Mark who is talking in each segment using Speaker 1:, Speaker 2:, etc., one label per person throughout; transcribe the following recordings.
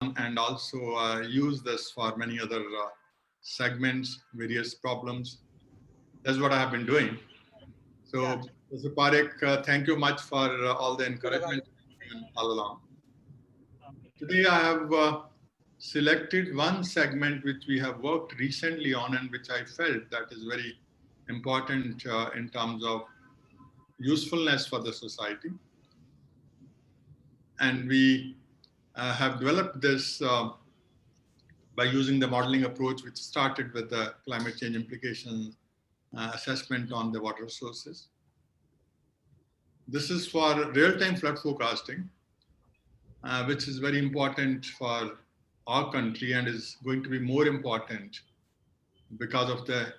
Speaker 1: and also use this for many other segments, various problems. That's what I have been doing. So, yeah. Mr. Parekh, thank you much for all the encouragement all along. Today I have selected one segment which we have worked recently on and which I felt that is very important in terms of usefulness for the society. And we have developed this by using the modeling approach, which started with the climate change implications assessment on the water sources. This is for real-time flood forecasting, which is very important for our country and is going to be more important because of the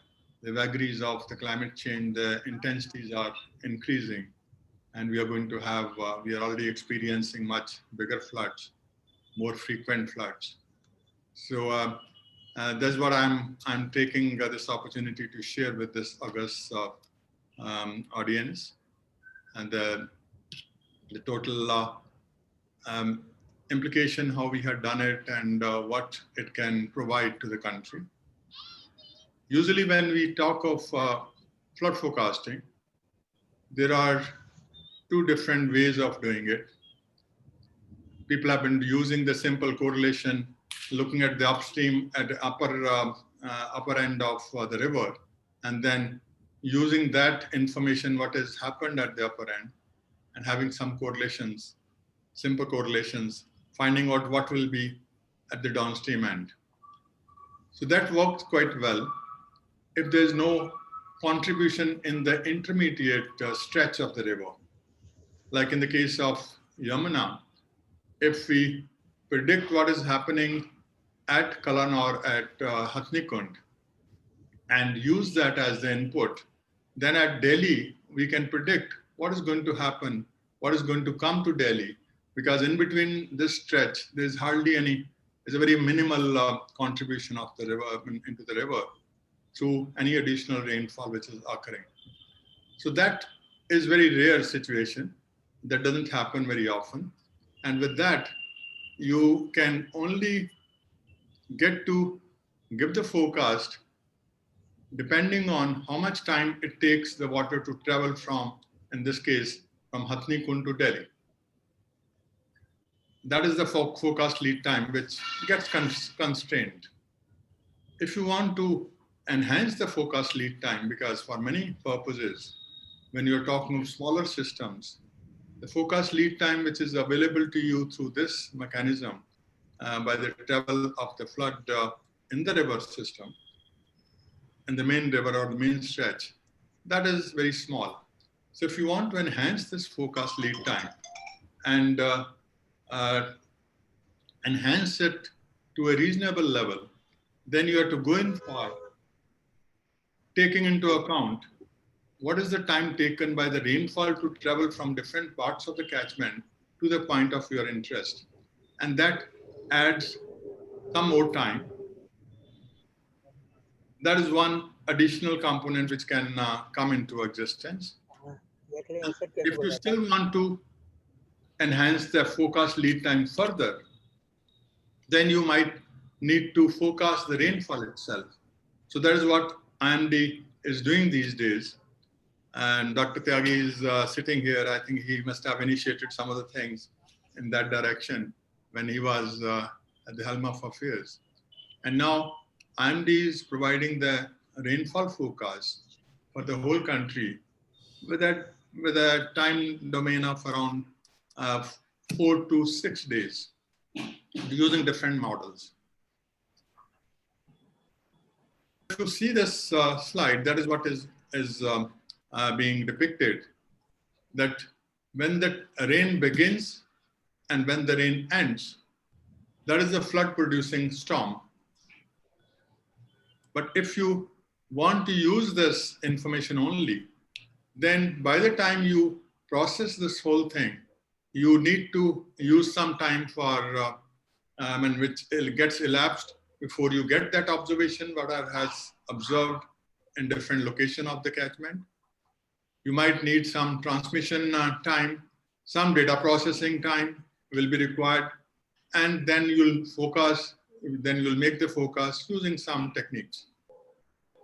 Speaker 1: vagaries of the climate change. The intensities are increasing and we are going to have, we are already experiencing much bigger floods, more frequent floods. So that's what I'm taking this opportunity to share with this august audience, and the total implication, how we had done it, and what it can provide to the country. Usually when we talk of flood forecasting, there are two different ways of doing it. People have been using the simple correlation, looking at the upstream at the upper end of the river, and then using that information, what has happened at the upper end, and having some correlations, simple correlations, finding out what will be at the downstream end. So that works quite well if there is no contribution in the intermediate stretch of the river. Like in the case of Yamuna, if we predict what is happening at Kalan or at Hathnikund and use that as the input, then at Delhi, we can predict what is going to happen, what is going to come to Delhi, because in between this stretch, there's hardly any, it's a very minimal contribution of the river into the river through any additional rainfall which is occurring. So that is very rare situation. That doesn't happen very often. And with that, you can only get to give the forecast depending on how much time it takes the water to travel from, in this case, from Hathnikund to Delhi. That is the forecast lead time, which gets constrained. If you want to enhance the forecast lead time, because for many purposes, when you're talking of smaller systems, the forecast lead time which is available to you through this mechanism by the travel of the flood in the river system, in the main river or the main stretch, that is very small. So if you want to enhance this forecast lead time and enhance it to a reasonable level, then you have to go in for taking into account what is the time taken by the rainfall to travel from different parts of the catchment to the point of your interest. And that adds some more time. That is one additional component which can come into existence. If you still want to enhance the forecast lead time further, then you might need to forecast the rainfall itself. So that is what IMD is doing these days. And Dr. Tyagi is sitting here. I think he must have initiated some of the things in that direction when he was at the helm of affairs. And now IMD is providing the rainfall forecast for the whole country with a time domain of around 4 to 6 days using different models. If you see this slide, that is what is being depicted, that when the rain begins and when the rain ends, that is a flood producing storm. But if you want to use this information only, then by the time you process this whole thing, you need to use some time for, which gets elapsed before you get that observation, what has observed in different location of the catchment. You might need some transmission time, some data processing time will be required. and then you'll focus, then you'll make the forecast using some techniques,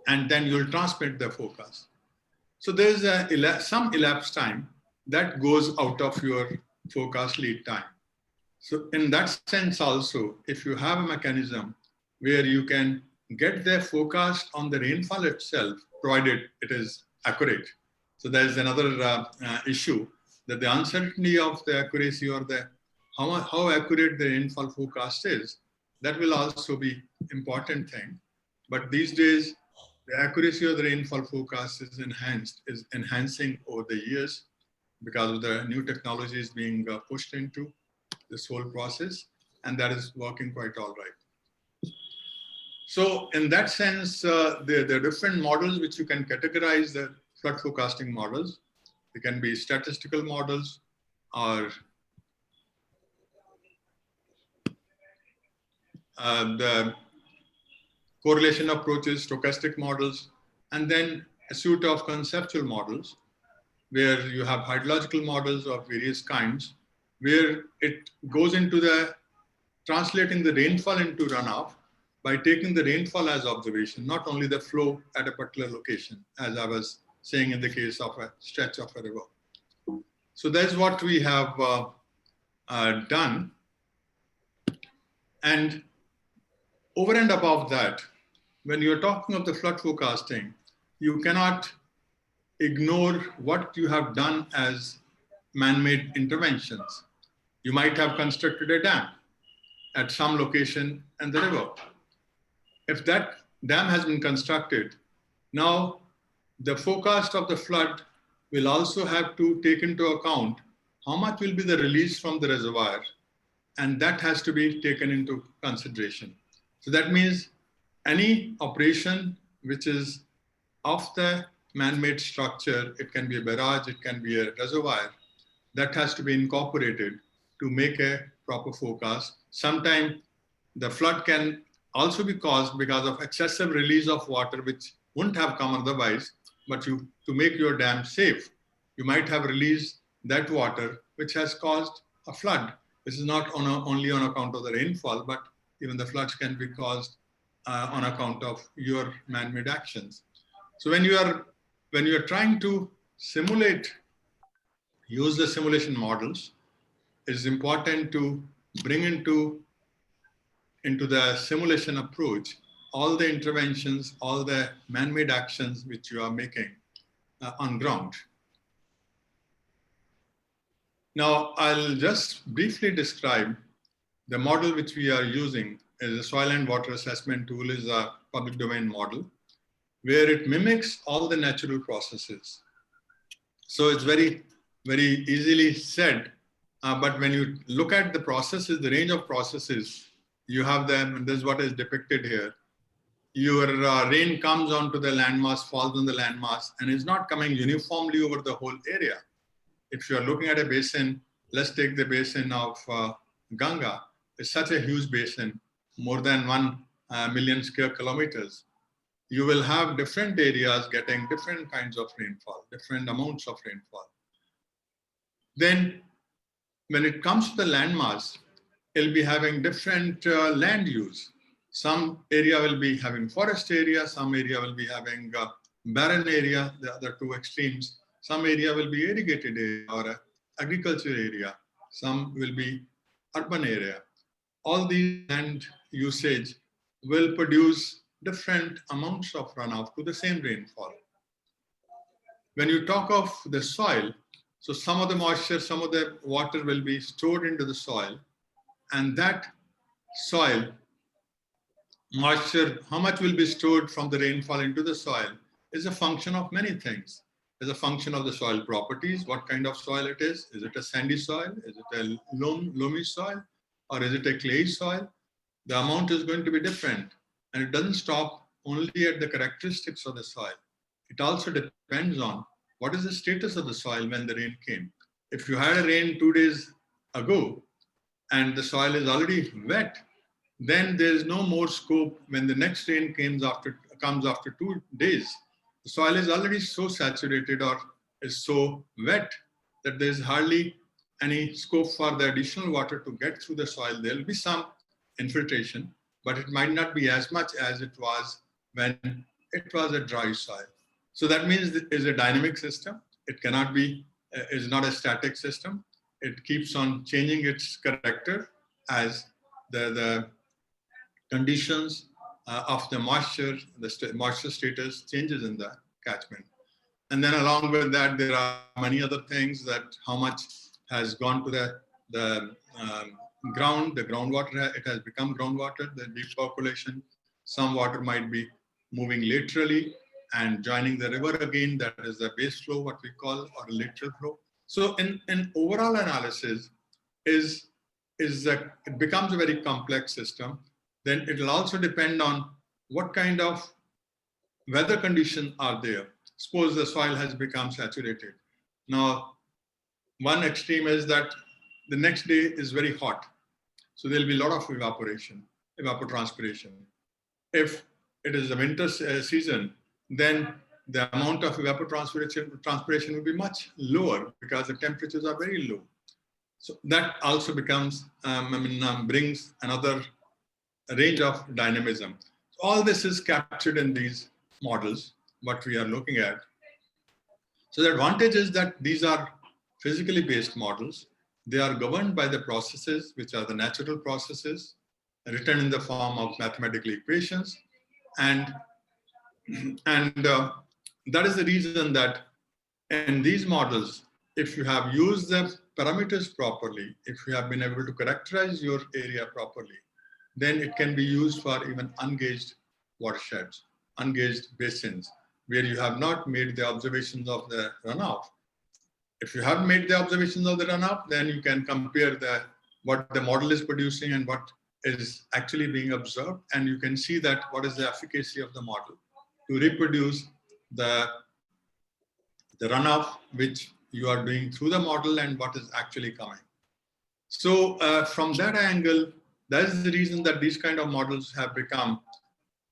Speaker 1: and then you'll transmit the forecast. So there's some elapsed time that goes out of your forecast lead time. So in that sense also, if you have a mechanism where you can get the forecast on the rainfall itself, provided it is accurate. So there's another issue, that the uncertainty of the accuracy, or the how accurate the rainfall forecast is, that will also be important thing. But these days, the accuracy of the rainfall forecast is enhancing over the years because of the new technologies being pushed into this whole process, and that is working quite all right. So in that sense, there are different models which you can categorize the flood forecasting models. They can be statistical models, or the correlation approaches, stochastic models, and then a suite of conceptual models where you have hydrological models of various kinds, where it goes into the translating the rainfall into runoff by taking the rainfall as observation, not only the flow at a particular location, as I was saying in the case of a stretch of a river. So that's what we have done. And over and above that, when you're talking of the flood forecasting, you cannot ignore what you have done as man-made interventions. You might have constructed a dam at some location in the river. If that dam has been constructed, now the forecast of the flood will also have to take into account how much will be the release from the reservoir, and that has to be taken into consideration. So that means any operation which is of the man-made structure, it can be a barrage, it can be a reservoir, that has to be incorporated to make a proper forecast. Sometimes the flood can also be caused because of excessive release of water, which wouldn't have come otherwise, but to make your dam safe, you might have released that water, which has caused a flood. This is not only on account of the rainfall, but even the floods can be caused on account of your man-made actions. So when you are trying to use the simulation models, it's important to bring into the simulation approach all the interventions, all the man-made actions which you are making on ground. Now, I'll just briefly describe the model which we are using. Is a soil and water assessment tool, is a public domain model where it mimics all the natural processes. So it's very, very easily said, but when you look at the processes, the range of processes, you have them, and this is what is depicted here. Your rain comes onto the landmass, falls on the landmass, and is not coming uniformly over the whole area. If you are looking at a basin, let's take the basin of Ganga. It's such a huge basin, more than 1 million square kilometers. You will have different areas getting different kinds of rainfall, different amounts of rainfall. Then when it comes to the landmass, it'll be having different land use. Some area will be having forest area, some area will be having barren area, the other two extremes. Some area will be irrigated area or agriculture area. Some will be urban area. All these land usage will produce different amounts of runoff to the same rainfall. When you talk of the soil, so some of the moisture, some of the water will be stored into the soil, and that soil moisture, how much will be stored from the rainfall into the soil, is a function of many things. It's a function of the soil properties, what kind of soil it is. Is it a sandy soil? Is it a loamy soil? Or is it a clay soil? The amount is going to be different. And it doesn't stop only at the characteristics of the soil. It also depends on what is the status of the soil when the rain came. If you had a rain 2 days ago and the soil is already wet, then there is no more scope when the next rain comes after 2 days. The soil is already so saturated or is so wet that there is hardly any scope for the additional water to get through the soil. There will be some infiltration, but it might not be as much as it was when it was a dry soil. So that means it is a dynamic system. It cannot be, is not a static system. It keeps on changing its character as the conditions of the moisture, moisture status changes in the catchment. And then along with that, there are many other things, that how much has gone to the ground, the groundwater, it has become groundwater, the deep percolation. Some water might be moving laterally and joining the river again, that is the base flow, what we call, or lateral flow. So in overall analysis is that it becomes a very complex system. Then it will also depend on what kind of weather conditions are there. Suppose the soil has become saturated. Now, one extreme is that the next day is very hot. So there'll be a lot of evaporation, evapotranspiration. If it is the winter season, then the amount of evapotranspiration will be much lower because the temperatures are very low. So that also becomes, brings another range of dynamism. So all this is captured in these models, what we are looking at. So the advantage is that these are physically based models. They are governed by the processes, which are the natural processes, written in the form of mathematical equations. And that is the reason that in these models, if you have used the parameters properly, if you have been able to characterize your area properly, then it can be used for even ungauged watersheds, ungauged basins, where you have not made the observations of the runoff. If you have made the observations of the runoff, then you can compare what the model is producing and what is actually being observed, and you can see that what is the efficacy of the model to reproduce the runoff which you are doing through the model and what is actually coming. So from that angle, that is the reason that these kind of models have become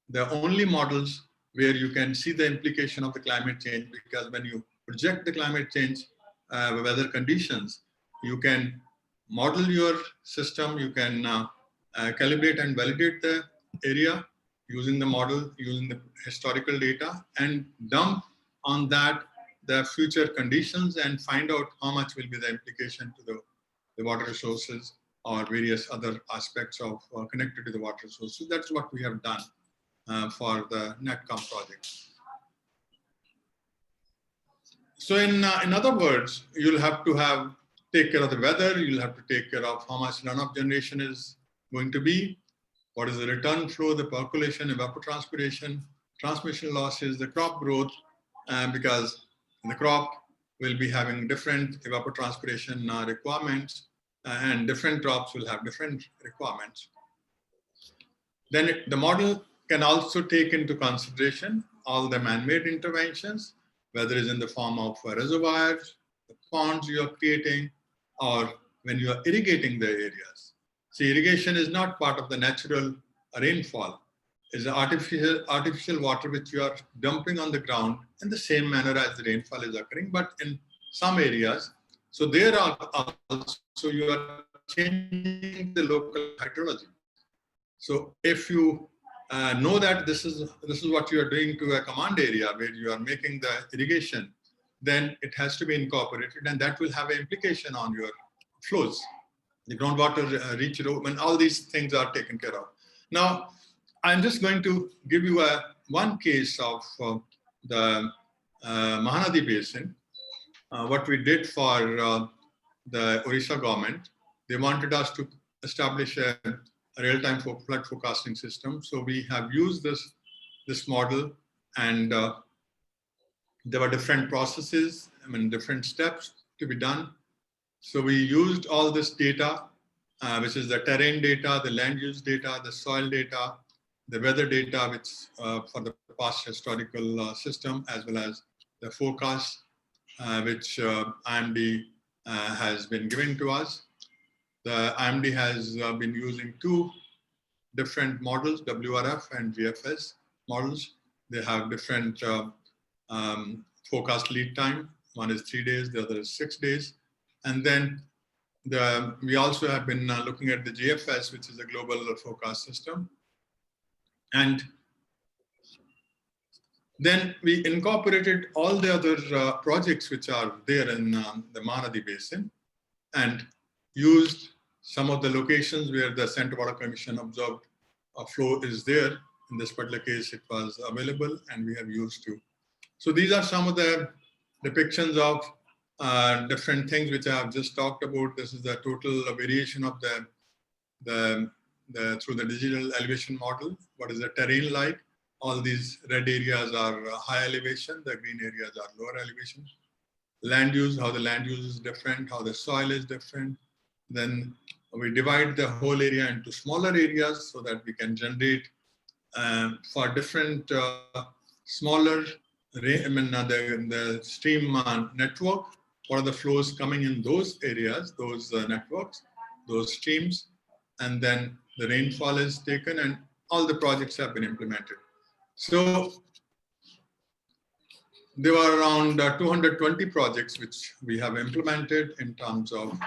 Speaker 1: the only models where you can see the implication of the climate change, because when you project the climate change weather conditions, you can model your system, you can calibrate and validate the area using the model, using the historical data, and dump on that the future conditions and find out how much will be the implication to the water resources or various other aspects of connected to the water resources. That's what we have done for the NetCom project. So in other words, you'll have to take care of the weather, you'll have to take care of how much runoff generation is going to be, what is the return flow, the percolation, evapotranspiration, transmission losses, the crop growth, because the crop will be having different evapotranspiration requirements, and different crops will have different requirements. Then the model can also take into consideration all the man-made interventions, whether it's in the form of reservoirs, the ponds you are creating, or when you are irrigating the areas. See, irrigation is not part of the natural rainfall. It's artificial water which you are dumping on the ground in the same manner as the rainfall is occurring, but in some areas. So there are also you are changing the local hydrology. So if you know that this is what you are doing to a command area where you are making the irrigation, then it has to be incorporated, and that will have an implication on your flows. The groundwater reach road, and all these things are taken care of. Now, I'm just going to give you one case of the Mahanadi Basin. What we did for the Orissa government, they wanted us to establish a real-time flood forecasting system. So we have used this model, and there were different processes, different steps to be done. So we used all this data, which is the terrain data, the land use data, the soil data, the weather data, which for the past historical system, as well as the forecast, which IMD has been given to us. The IMD has been using two different models, WRF and GFS models. They have different forecast lead time. One is 3 days, the other is 6 days. And then We also have been looking at the GFS, which is a global forecast system. And then we incorporated all the other projects which are there in the Mahanadi Basin and used some of the locations where the Center Water Commission observed a flow is there. In this particular case, it was available and we have used to. So these are some of the depictions of different things which I have just talked about. This is the total variation of through the digital elevation model. What is the terrain like? All these red areas are high elevation, the green areas are lower elevation. Land use, how the land use is different, how the soil is different. Then we divide the whole area into smaller areas so that we can generate for different smaller, the stream network. What are the flows coming in those areas, those networks, those streams, and then the rainfall is taken and all the projects have been implemented. So there were around 220 projects which we have implemented in terms of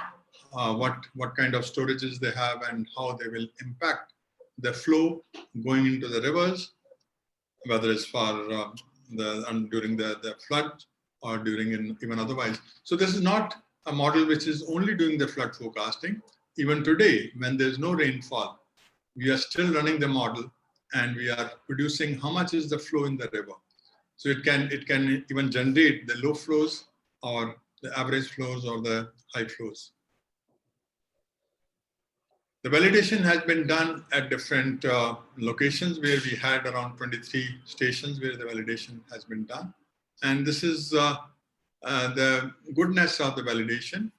Speaker 1: what kind of storages they have and how they will impact the flow going into the rivers, whether it's for during the flood or during even otherwise. So this is not a model which is only doing the flood forecasting. Even today, when there's no rainfall, we are still running the model and we are producing how much is the flow in the river. So it can even generate the low flows or the average flows or the high flows. The validation has been done at different locations where we had around 23 stations where the validation has been done. And this is the goodness of the validation.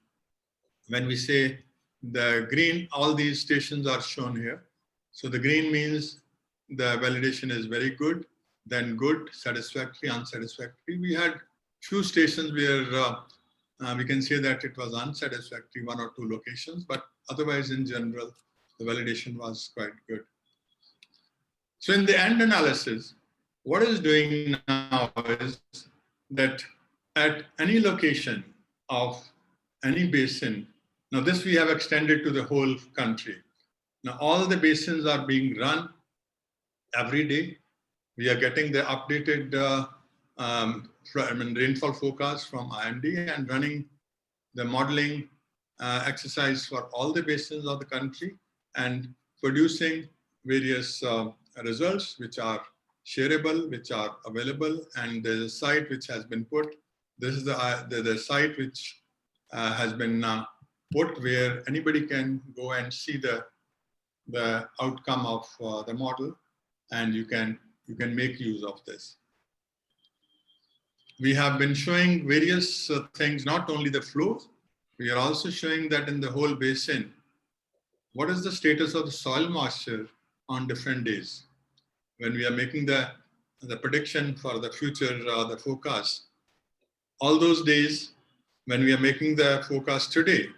Speaker 1: When we say the green, all these stations are shown here. So the green means the validation is very good, then good, satisfactory, unsatisfactory. We had few stations where we can say that it was unsatisfactory, one or two locations, but otherwise in general, the validation was quite good. So in the end analysis, what it's doing now is that at any location of any basin, now this we have extended to the whole country. Now all the basins are being run every day. We are getting the updated rainfall forecast from IMD and running the modeling exercise for all the basins of the country and producing various results which are shareable, which are available, and there's a site which has been put. This is the site which has been put where anybody can go and see the outcome of the model, and you can make use of this. We have been showing various things, not only the flows, we are also showing that in the whole basin, what is the status of the soil moisture on different days. When we are making the prediction for the future, the forecast, all those days, when we are making the forecast today,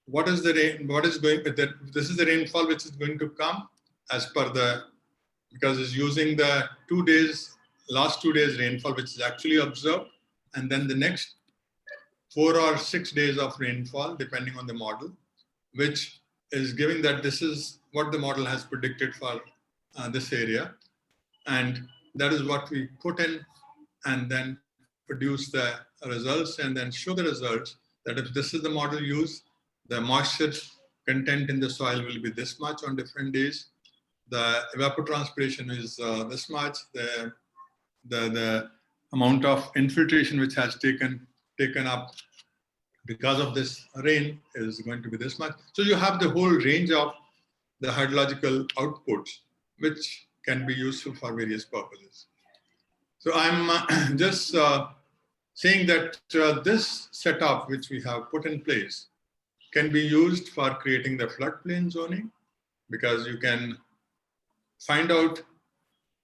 Speaker 1: what is the rain, this is the rainfall which is going to come as per because it's using the last 2 days rainfall, which is actually observed, and then the next 4 or 6 days of rainfall, depending on the model, which is giving that this is what the model has predicted for this area. And that is what we put in and then produce the results and then show the results that if this is the model used, the moisture content in the soil will be this much on different days. The evapotranspiration is this much. The amount of infiltration which has taken up because of this rain is going to be this much. So you have the whole range of the hydrological outputs, which can be useful for various purposes. So I'm just saying that this setup which we have put in place can be used for creating the floodplain zoning, because you can find out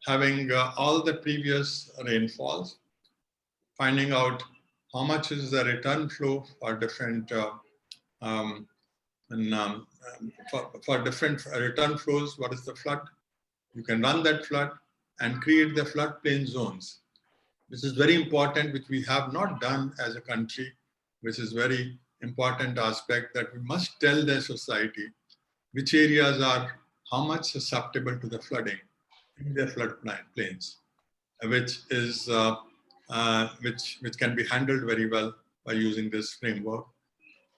Speaker 1: having all the previous rainfalls, finding out how much is the return flow for different for different return flows, what is the flood. You can run that flood and create the floodplain zones. This is very important, which we have not done as a country, which is very important aspect that we must tell the society which areas are how much susceptible to the flooding in their floodplains, which can be handled very well by using this framework.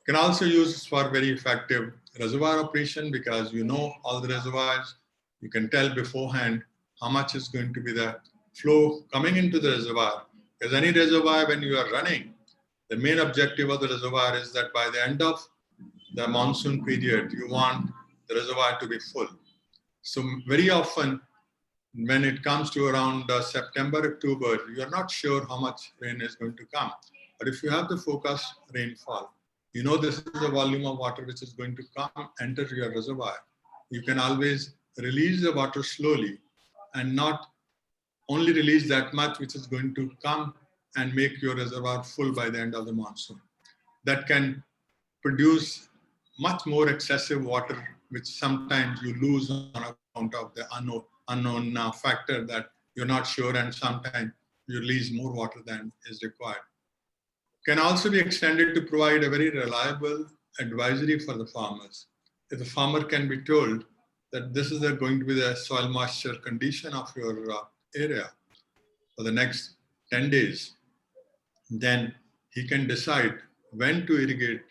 Speaker 1: You can also use for very effective reservoir operation because you know all the reservoirs. You can tell beforehand how much is going to be the flow coming into the reservoir. Because any reservoir, when you are running, the main objective of the reservoir is that by the end of the monsoon period, you want the reservoir to be full. So very often, when it comes to around September, October, you are not sure how much rain is going to come. But if you have the forecast rainfall, you know this is the volume of water which is going to come, enter your reservoir. You can always release the water slowly and not only release that much which is going to come and make your reservoir full by the end of the monsoon. That can produce much more excessive water, which sometimes you lose on account of the unknown factor that you're not sure, and sometimes you release more water than is required. Can also be extended to provide a very reliable advisory for the farmers. If the farmer can be told that this is going to be the soil moisture condition of your area for the next 10 days, then he can decide when to irrigate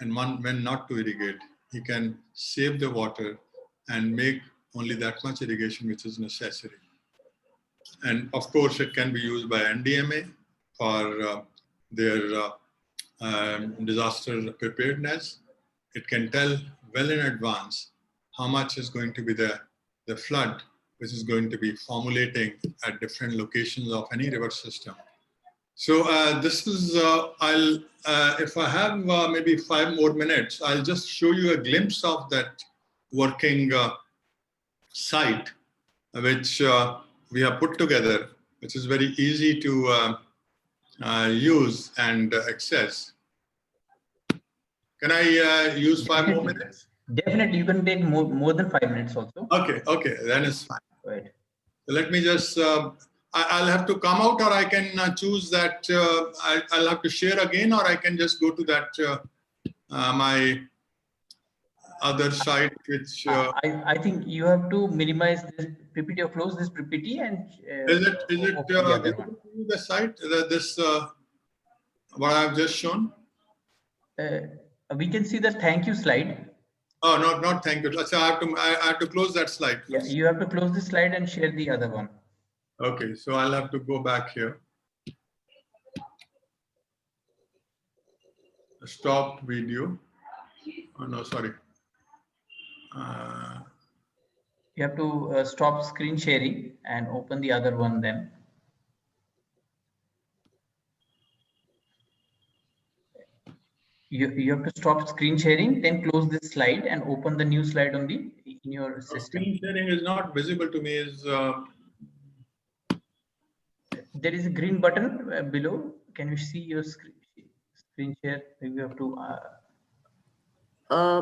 Speaker 1: and when not to irrigate. He can save the water and make only that much irrigation which is necessary. And of course, it can be used by NDMA for their disaster preparedness. It can tell well in advance how much is going to be the flood which is going to be formulating at different locations of any river system. So this is, if I have maybe 5 more minutes, I'll just show you a glimpse of that working site, which we have put together, which is very easy to use and access. Can I use 5 more minutes?
Speaker 2: Definitely, you can take more than 5 minutes also.
Speaker 1: Okay, then it's fine.
Speaker 2: Right.
Speaker 1: So let me just, I'll have to come out, or I can choose that, I'll have to share again, or I can just go to that, my other site, which...
Speaker 2: I think you have to minimize this PPT or close this PPT and...
Speaker 1: is it the site, this, what I've just shown?
Speaker 2: We can see the thank you slide.
Speaker 1: Oh, not thank you. So I have to close that slide.
Speaker 2: Yeah, you have to close this slide and share the other one.
Speaker 1: Okay, so I'll have to go back here. Stop video. Oh, no, sorry.
Speaker 2: You have to stop screen sharing and open the other one then. You have to stop screen sharing, then close this slide and open the new slide on the in your system.
Speaker 1: Screen sharing is not visible to me.
Speaker 2: There is a green button below. Can you see your screen share? Maybe you have to.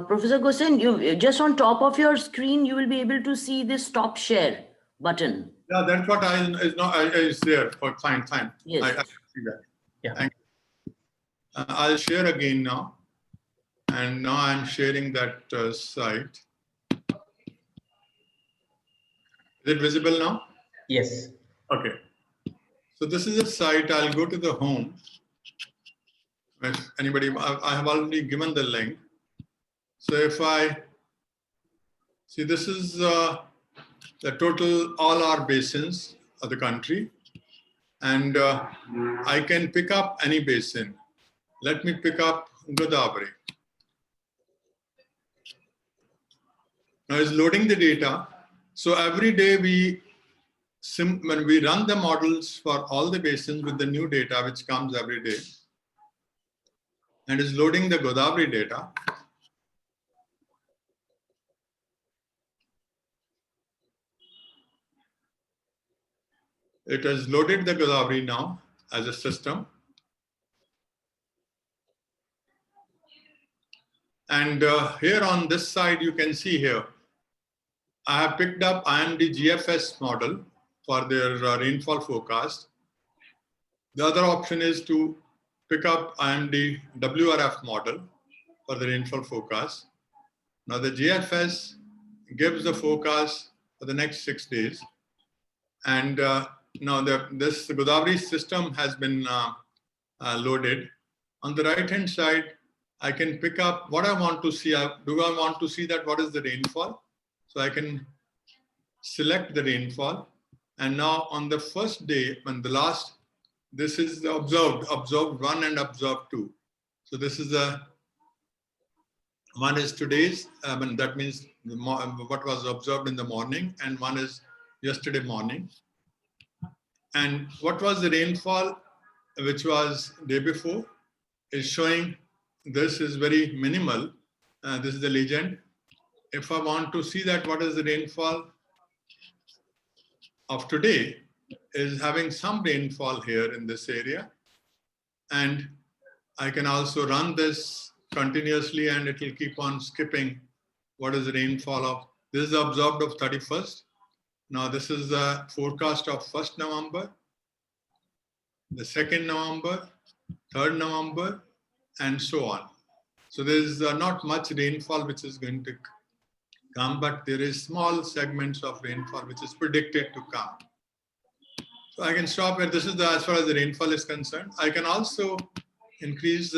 Speaker 3: Professor Gosain, you just on top of your screen, you will be able to see this stop share button.
Speaker 1: Yeah, that's what is there. Fine.
Speaker 3: Yes.
Speaker 1: I see that.
Speaker 2: Yeah.
Speaker 1: Thank you. I'll share again now. And now I'm sharing that site. Is it visible now?
Speaker 2: Yes.
Speaker 1: Okay. So this is a site. I'll go to the home. If anybody, I have already given the link. So if I see, this is the total, all our basins of the country. And I can pick up any basin. Let me pick up Godavari. Now it's loading the data. So every day when we run the models for all the basins with the new data, which comes every day, and is loading the Godavari data. It has loaded the Godavari now as a system. And here on this side, you can see here, I have picked up IMD GFS model for their rainfall forecast. The other option is to pick up IMD WRF model, for the rainfall forecast. Now the GFS gives the forecast for the next 6 days. And now this Godavari system has been loaded. On the right-hand side, I can pick up what I want to see. Do I want to see that what is the rainfall? So I can select the rainfall. And now on the first day, this is the observed 1 and observed 2. So this is one is today's, that means what was observed in the morning, and one is yesterday morning. And what was the rainfall, which was day before, is showing this is very minimal. This is the legend. If I want to see that what is the rainfall of today, is having some rainfall here in this area. And I can also run this continuously and it will keep on skipping what is the rainfall of. This is observed of 31st. Now this is the forecast of 1st November, the 2nd November, 3rd November, and so on. So there is not much rainfall which is going to come, but there is small segments of rainfall which is predicted to come. So I can stop here. This is as far as the rainfall is concerned. I can also increase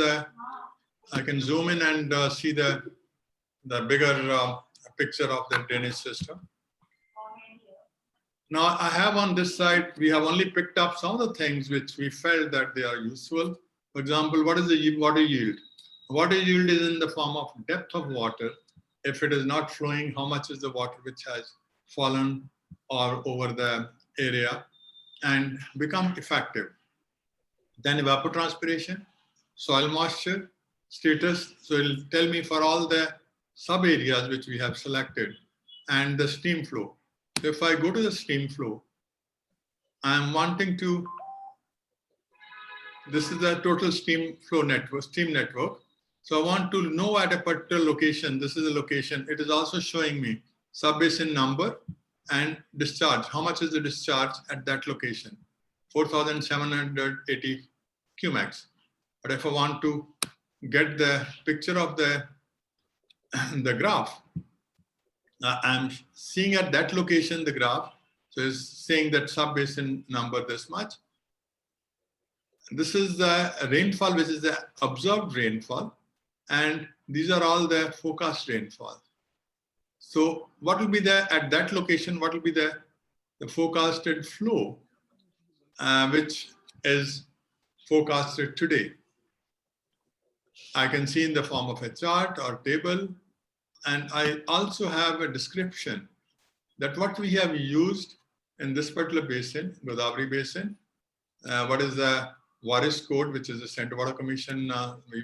Speaker 1: I can zoom in and see the bigger picture of the drainage system. Now I have on this side, we have only picked up some of the things which we felt that they are useful. For example, what is the water yield? Water yield is in the form of depth of water. If it is not flowing, how much is the water which has fallen or over the area and become effective. Then evapotranspiration, soil moisture, status. So it will tell me for all the sub areas which we have selected, and the stream flow. So if I go to the stream flow, I'm wanting to, this is the total stream flow network, stream network. So I want to know at a particular location, this is a location, it is also showing me sub-basin number and discharge. How much is the discharge at that location? 4,780 cumax. But if I want to get the picture of the graph, I'm seeing at that location the graph. So it's saying that sub-basin number this much. This is the rainfall, which is the observed rainfall. And these are all the forecast rainfall. So what will be there at that location? What will be the forecasted flow, which is forecasted today? I can see in the form of a chart or table. And I also have a description that what we have used in this particular basin, Godavari Basin, what is the WARIS code, which is the Central Water Commission.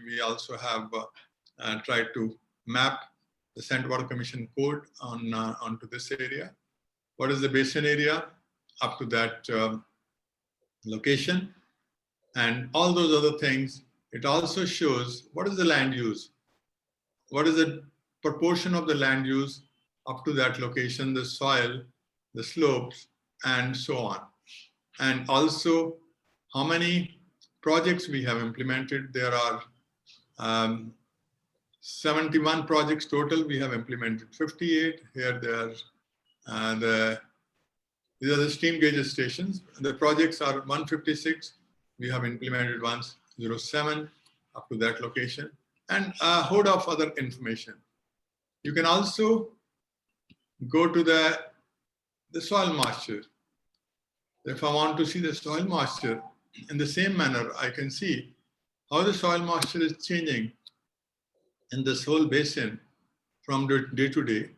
Speaker 1: We also have tried to map the Central Water Commission code onto this area. What is the basin area up to that location? And all those other things. It also shows what is the land use, what is the proportion of the land use up to that location, the soil, the slopes, and so on. And also how many projects we have implemented. There are 71 projects total. We have implemented 58. Here these are the steam gauge stations. The projects are 156. We have implemented 107 up to that location, and a host of other information. You can also go to the soil moisture. If I want to see the soil moisture, in the same manner, I can see how the soil moisture is changing in this whole basin from day to day.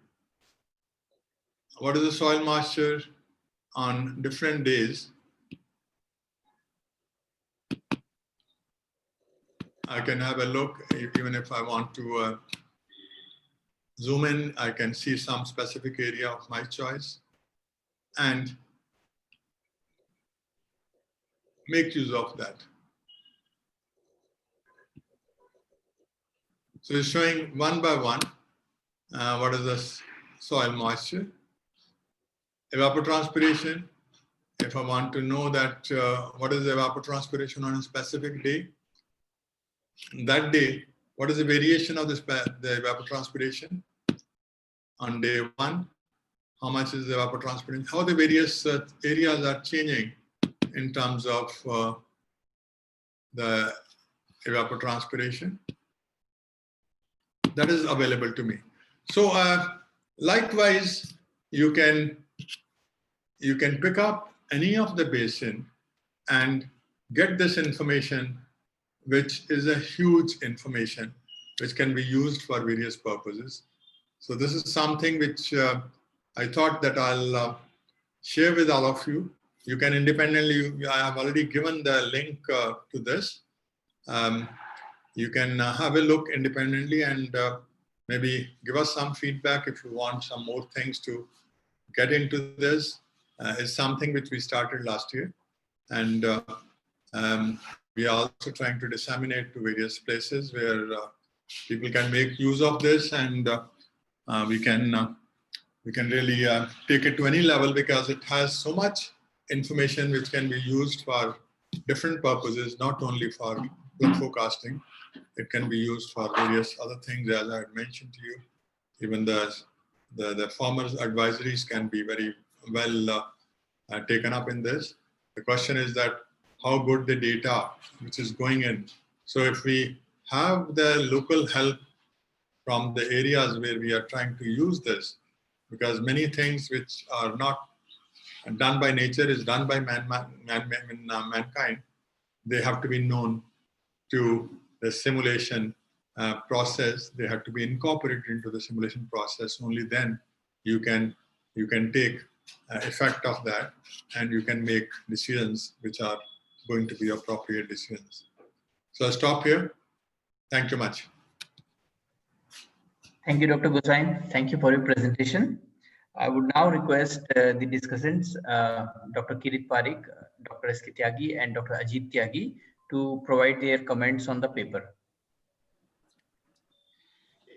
Speaker 1: What is the soil moisture on different days? I can have a look, even if I want to zoom in, I can see some specific area of my choice and make use of that. So it's showing one by one what is the soil moisture, evapotranspiration. If I want to know that what is the evapotranspiration on a specific day, that day what is the variation of the evapotranspiration on day 1? How much is the evapotranspiration? How the various areas are changing in terms of the evapotranspiration. That is available to me. So likewise, you can pick up any of the basin and get this information, which is a huge information, which can be used for various purposes. So this is something which I thought that I'll share with all of you. You can independently, I have already given the link to this. You can have a look independently and maybe give us some feedback if you want some more things to get into this. It's something which we started last year. And we are also trying to disseminate to various places where people can make use of this, and we can really take it to any level, because it has so much information which can be used for different purposes, not only for flood forecasting. It can be used for various other things, as I had mentioned to you. Even the farmers' advisories can be very well taken up in this. The question is that how good the data which is going in. So if we have the local help from the areas where we are trying to use this, because many things which are not done by nature is done by mankind, they have to be known to the simulation process. They have to be incorporated into the simulation process. Only then you can take effect of that, and you can make decisions which are going to be appropriate decisions. So I'll stop here. Thank you much.
Speaker 2: Thank you, Dr. Gosain. Thank you for your presentation. I would now request the discussants, Dr. Kirit Parikh, Dr. S.K. Tyagi, and Dr. Ajit Tyagi, to provide their comments on the paper.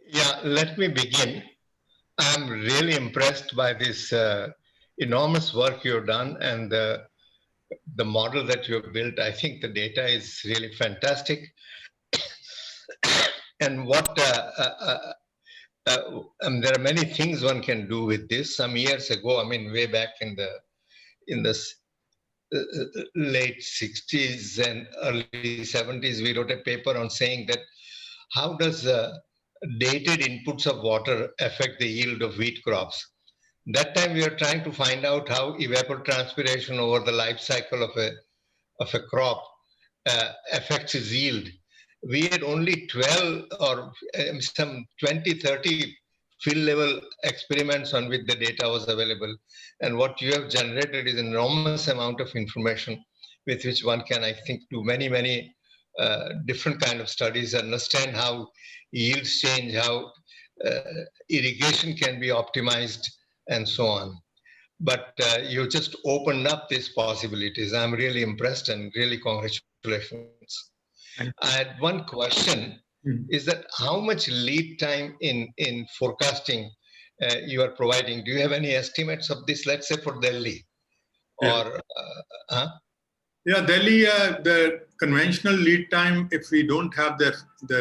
Speaker 4: Yeah, let me begin. I'm really impressed by this enormous work you've done and the model that you've built. I think the data is really fantastic. And what there are many things one can do with this. Some years ago, I mean, way back in the late 60s and early 70s, we wrote a paper on saying that how does dated inputs of water affect the yield of wheat crops. That time we were trying to find out how evapotranspiration over the life cycle of a crop affects its yield. We had only 12 or some 20, 30 field level experiments on which the data was available. And what you have generated is an enormous amount of information with which one can, I think, do many, many different kind of studies, understand how yields change, how irrigation can be optimized, and so on. But you just opened up these possibilities. I'm really impressed and really congratulations. I had one question, is that how much lead time in forecasting you are providing? Do you have any estimates of this, let's say for Delhi? Or,
Speaker 1: Yeah, Delhi, the conventional lead time, if we don't have the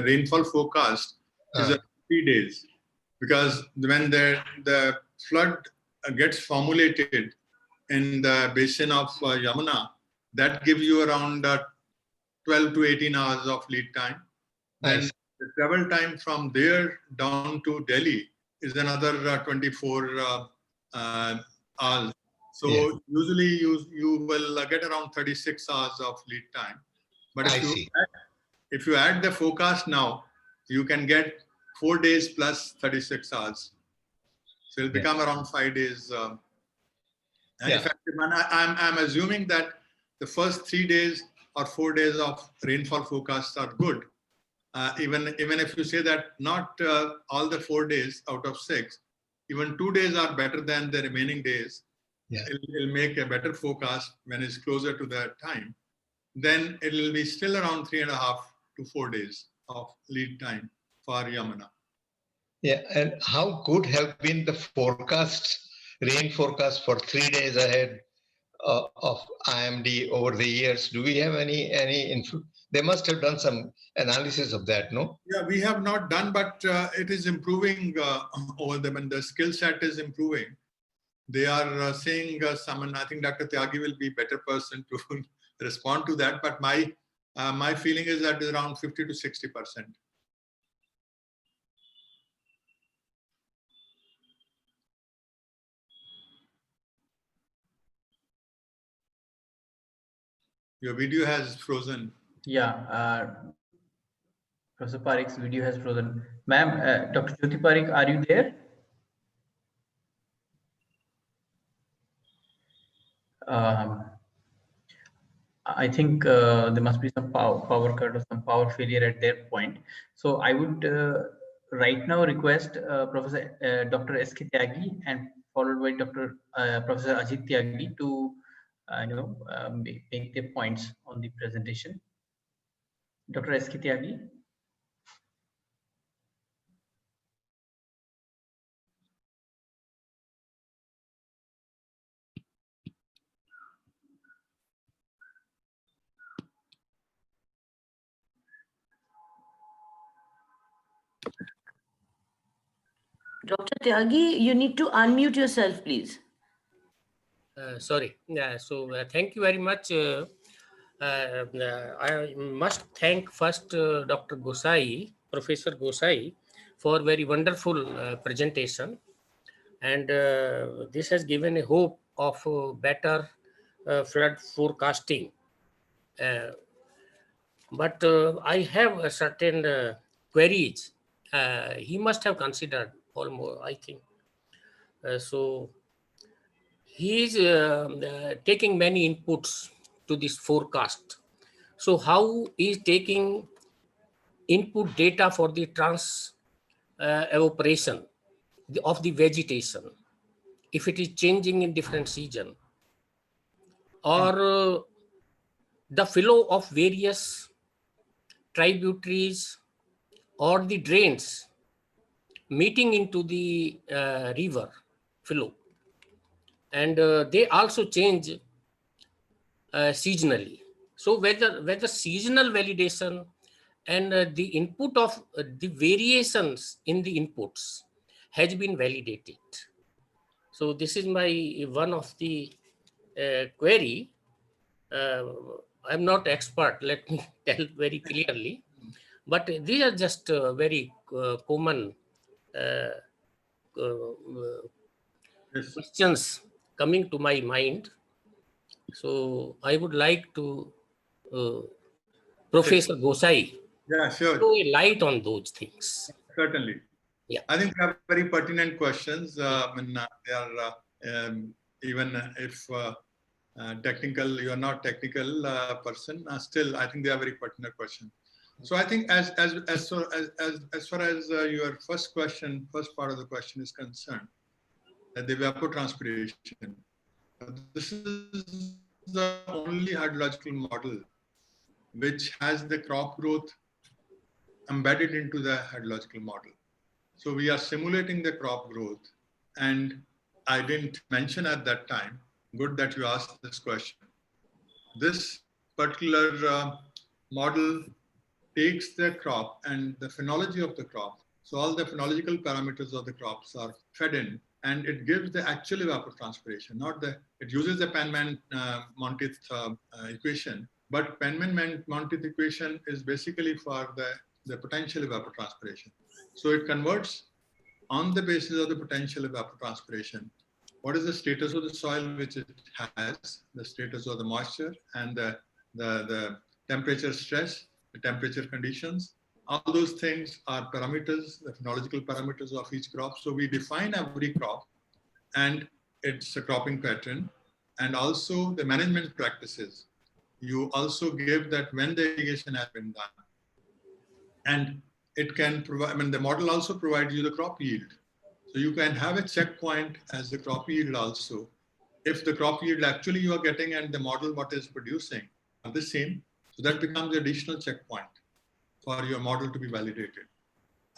Speaker 1: rainfall forecast, is 3 days. Because when the flood gets formulated in the basin of Yamuna, that gives you around 12 to 18 hours of lead time. Then the travel time from there down to Delhi is another 24 hours. So usually you will get around 36 hours of lead time. But if you add the forecast now, you can get 4 days plus 36 hours. So it'll become around 5 days effective. And I'm assuming that the first 3 days or 4 days of rainfall forecasts are good. Even if you say that not all the 4 days out of 6, even 2 days are better than the remaining days. It'll make a better forecast when it's closer to that time. Then it'll be still around 3.5 to 4 days of lead time for Yamuna.
Speaker 4: Yeah, and how good have been the forecasts, rain forecast for 3 days ahead of IMD over the years? Do we have any They must have done some analysis of that, no?
Speaker 1: Yeah, we have not done, but it is improving over them, and the skill set is improving. They are saying someone, I think Dr. Tyagi will be a better person to respond to that, but my feeling is that is around 50 to 60%. Your video has frozen.
Speaker 2: Yeah, Professor Parikh's video has frozen. Ma'am, Dr. Jyoti Parikh, are you there? I think there must be some power cut or some power failure at their point. So I would right now request Professor Dr. S.K. Tyagi and followed by Dr. Professor Ajit Tyagi to make their points on the presentation. Dr. S.K. Tyagi.
Speaker 3: Dr. Tyagi, you need to unmute yourself, please.
Speaker 5: Sorry. Thank you very much. I must thank first Dr. Gosain, Professor Gosain, for very wonderful presentation. And this has given a hope of better flood forecasting. But I have a certain queries. He must have considered almost, I think. So he is taking many inputs to this forecast. So how is taking input data for the evaporation of the vegetation, if it is changing in different season, or the flow of various tributaries or the drains meeting into the river flow, and they also change seasonally. So whether seasonal validation and the input of the variations in the inputs has been validated. So this is my one of the query. I'm not expert, let me tell very clearly, but these are just very common questions coming to my mind. So I would like to Professor Gosain throw a light on those things.
Speaker 1: Certainly.
Speaker 5: Yeah.
Speaker 1: I think they are very pertinent questions. They are even if technical, you are not technical person, still I think they are very pertinent questions. So I think as far as your first part of the question is concerned, the evapotranspiration. This is the only hydrological model which has the crop growth embedded into the hydrological model. So we are simulating the crop growth, and I didn't mention at that time, good that you asked this question. This particular model takes the crop and the phenology of the crop. So all the phenological parameters of the crops are fed in, and it gives the actual evapotranspiration, not it uses the Penman-Monteith equation, but Penman-Monteith equation is basically for the potential evapotranspiration. So it converts on the basis of the potential evapotranspiration. What is the status of the soil which it has, the status of the moisture, and the temperature stress, the temperature conditions. All those things are parameters, the phenological parameters of each crop. So we define every crop and its a cropping pattern, and also the management practices. You also give that when the irrigation has been done. And it can provide, the model also provides you the crop yield. So you can have a checkpoint as the crop yield also. If the crop yield actually you are getting and the model what is producing are the same, so that becomes the additional checkpoint for your model to be validated.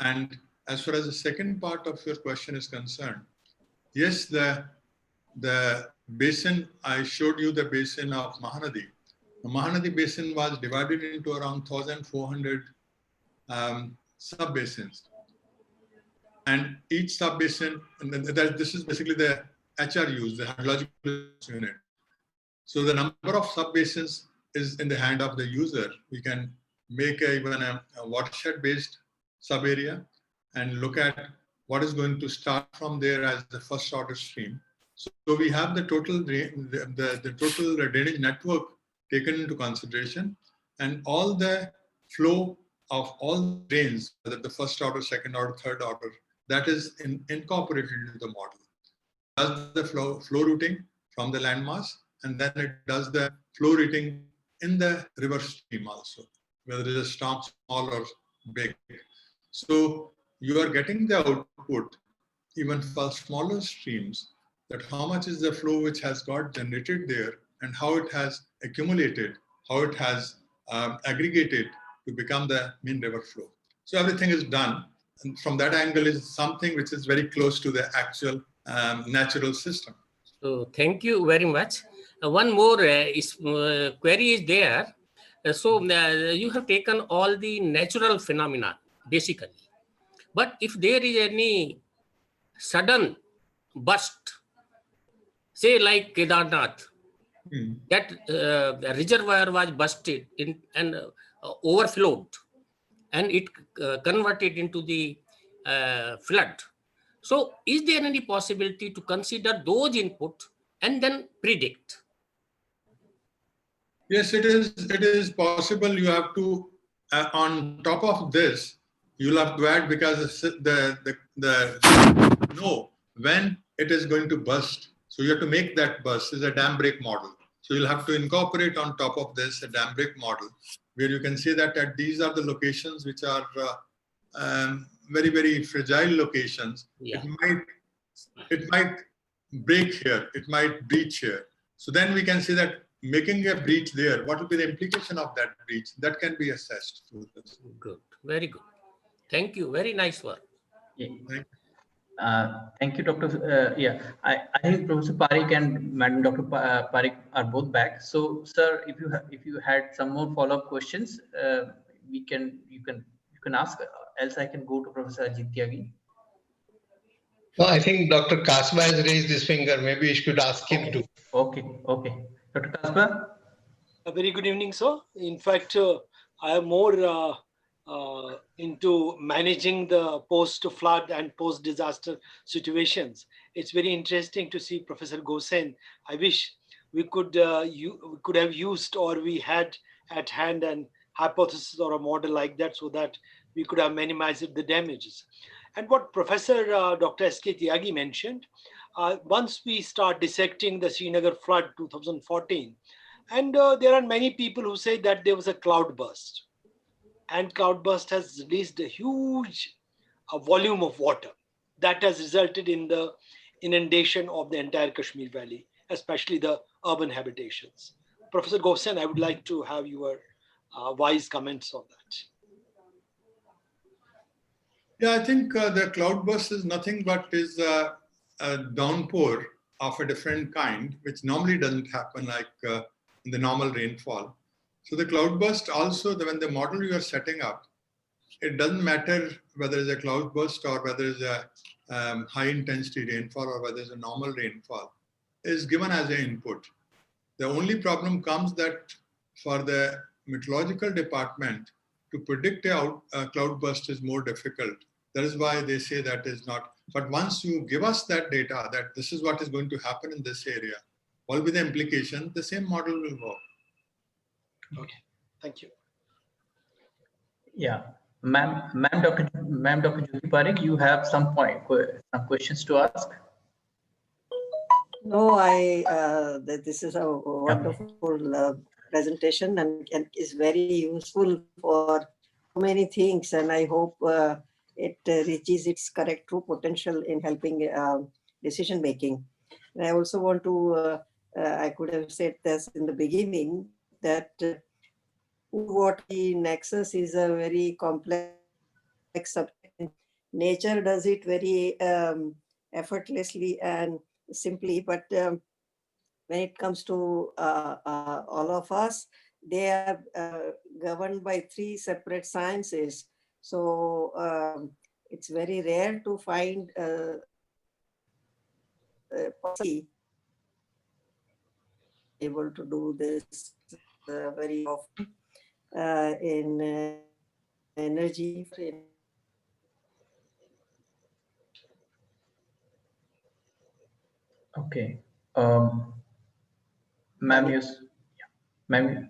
Speaker 1: And as far as the second part of your question is concerned, yes, the basin, I showed you the basin of Mahanadi. The Mahanadi Basin was divided into around 1,400 sub-basins. And each sub-basin, and this is basically the HRUs, the hydrological unit. So the number of sub-basins is in the hand of the user. We can make even a watershed-based sub-area and look at what is going to start from there as the first order stream. So we have the total drainage network taken into consideration, and all the flow of all drains, whether the first order, second order, third order, that is incorporated into the model. It does the flow routing from the landmass, and then it does the flow routing in the river stream also, whether it is small or big. So you are getting the output even for smaller streams, that how much is the flow which has got generated there and how it has accumulated, how it has aggregated to become the main river flow. So everything is done. And from that angle is something which is very close to the actual natural system.
Speaker 5: So thank you very much. One more query is there. You have taken all the natural phenomena, basically. But if there is any sudden burst, say like Kedarnath, that the reservoir was busted and overflowed, and it converted into the flood. So is there any possibility to consider those input and then predict?
Speaker 1: Yes, it is possible. You have to, on top of this, you'll have to add, because the know when it is going to burst. So you have to make that burst is a dam break model. So you'll have to incorporate on top of this a dam break model, where you can see that these are the locations which are very, very fragile locations.
Speaker 5: Yeah.
Speaker 1: It might break here, it might breach here. So then we can see that making a breach there, what will be the implication of that breach? That can be assessed through this.
Speaker 5: Good, very good. Thank you, very nice work.
Speaker 2: Yeah. Thank you, Dr. I think Professor Parikh and Madam Dr. Parikh are both back. So, sir, if you had some more follow-up questions, you can ask. Else, I can go to Professor Ajit Tyagi.
Speaker 4: No, I think Dr. Qasba has raised his finger. Maybe you should ask him to.
Speaker 2: Okay. Dr. Qasba?
Speaker 6: A very good evening, sir. In fact, I am more into managing the post-flood and post-disaster situations. It's very interesting to see Professor Gosain. I wish we could have used, or we had at hand, an hypothesis or a model like that, so that we could have minimized the damages. And what Professor Dr. S.K. Tyagi mentioned, once we start dissecting the Srinagar flood 2014, and there are many people who say that there was a cloudburst, and cloudburst has released a huge volume of water that has resulted in the inundation of the entire Kashmir Valley, especially the urban habitations. Professor Gosain, I would like to have your wise comments on that.
Speaker 1: Yeah, I think the cloudburst is nothing but is a downpour of a different kind, which normally doesn't happen like in the normal rainfall. So the cloudburst also, when the model you are setting up, it doesn't matter whether it's a cloudburst or whether it's a high intensity rainfall or whether it's a normal rainfall, is given as an input. The only problem comes that for the meteorological department to predict a cloudburst is more difficult. That is why they say that is not. But once you give us that data, that this is what is going to happen in this area, what will be the implication, the same model will work.
Speaker 6: Okay, thank you.
Speaker 2: Yeah, Ma'am Dr. Jyoti Parikh, you have some questions to ask.
Speaker 7: No, this is a wonderful presentation and is very useful for many things, and I hope it reaches its correct true potential in helping decision making. And I also want to, I could have said this in the beginning, that water nexus is a very complex subject. Nature does it very effortlessly and simply, but when it comes to all of us, they are governed by 3 separate sciences. So it's very rare to find policy able to do this very often in energy.
Speaker 2: Okay. Ma'am, yes. Ma'am,